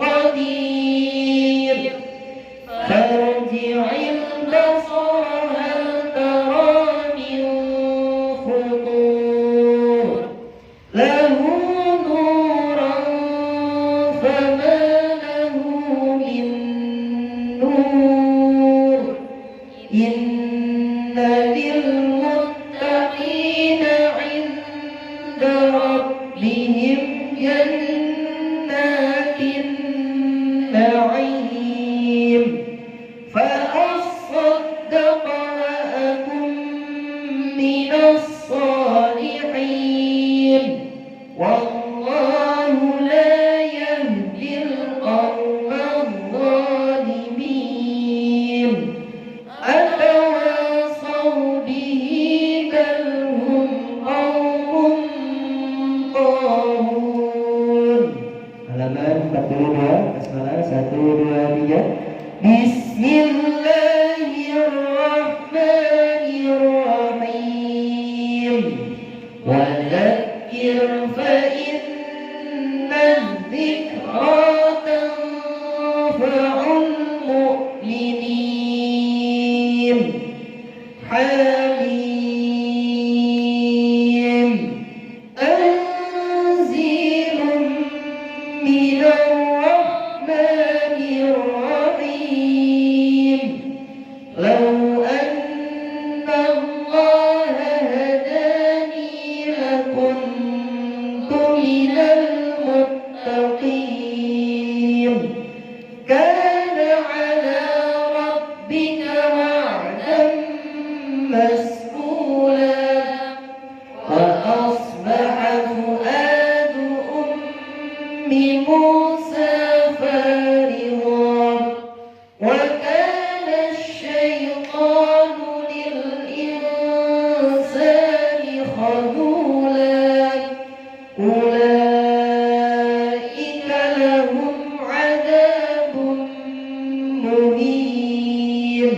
qadir. Farji'il basara hal tara min futur. Lahu nuran fama lahu min nur. Inna lil muttaqina 'inda rabbihim jannatin na'im. Fa as-saddaqa wa akum minas salihin. Wallahu la yahdil qawmal zalimin. Atawasaw bihi bal hum qawmun tahun. Halaman 42 basmalah 1 2 3. Bismillahirrahmanirrahim. وذكر فإن الذكرى تنفع المؤمنين حميم تنزيل من الرحمن الرحيم لو أن الله هداني لكنت من المتقين كان على ربك وعدا مسئولا وأصبح فؤاد أم موسى فارغا وكان الشيطان للإنسان خذولا أولئك لهم عذاب مهين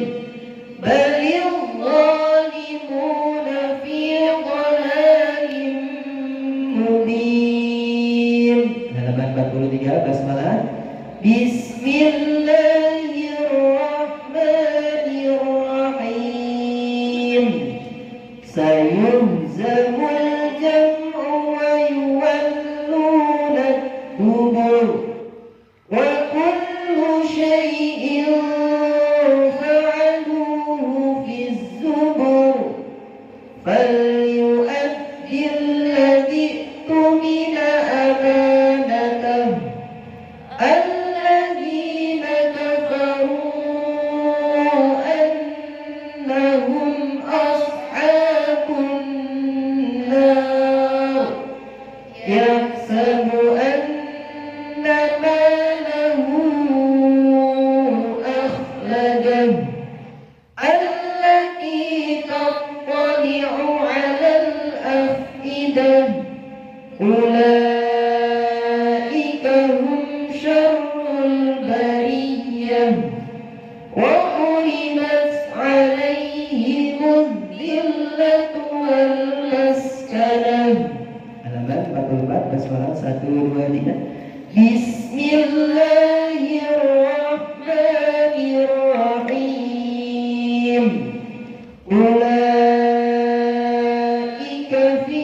بل الظالمون في ضلال مبين. Halaman 43 basmalah. Bismillahirrahmanirrahim. Sayuhzamul jam'u wa yuwalluna dubur wa kullu syai'in fa'aluhu fi zubur falyu'addi alladhi tumina amanatah الذين كفروا أنهم أصحاب النار يحسب أن ماله أخلده التي تطلع على الأفئدة أولئك هم شر البرية وحرمت عليهم الذلة والمسكنة. Halaman 44 basmalah 1 2 3. Bismillahirrahmanirrahim. Ulaika fi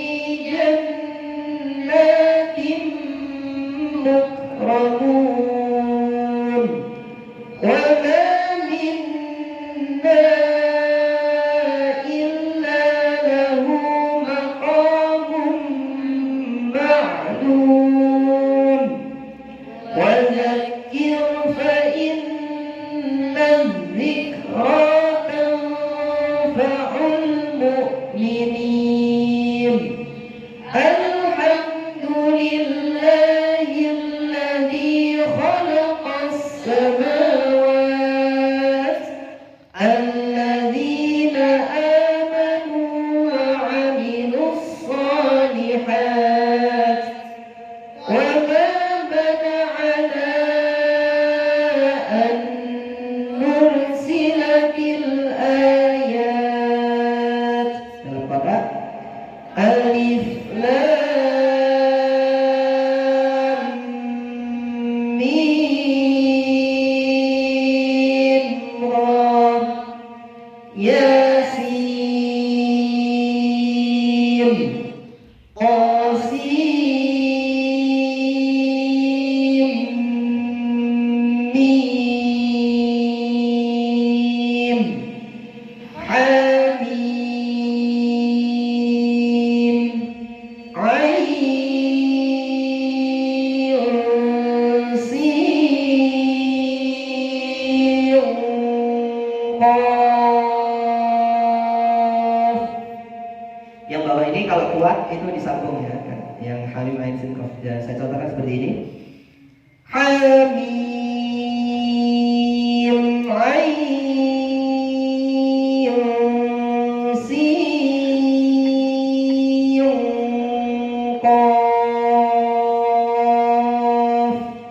jannatin mukramun wa ma minna illa lahu maqamun ma'lum wa dhakkir fa inna dhikra tanfa'ul mu'minin. Alhamdulillahi alladhi khalaqas samawat alladhina amanu wa 'amilus salihat wa ma mana'ana an nursila bil ayat. Dalam kotak Alif Lam Mim Ra Yasin Qasim Mim Hamim Ain Sin Qaf. Yang bawah ini kalau kuat itu disambung ya kan. Yang Hamim Ain Sin Qaf. Dan saya contohkan seperti ini. Hamim Ain Sin Qaf.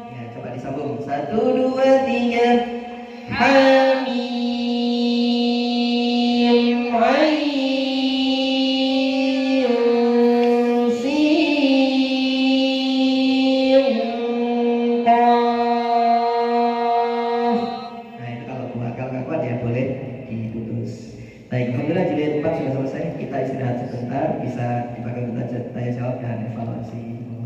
Ya, coba disambung. 1 2 3. Hamim Ain istirahat sebentar, bisa dipakai untuk tanya jawab dan evaluasi.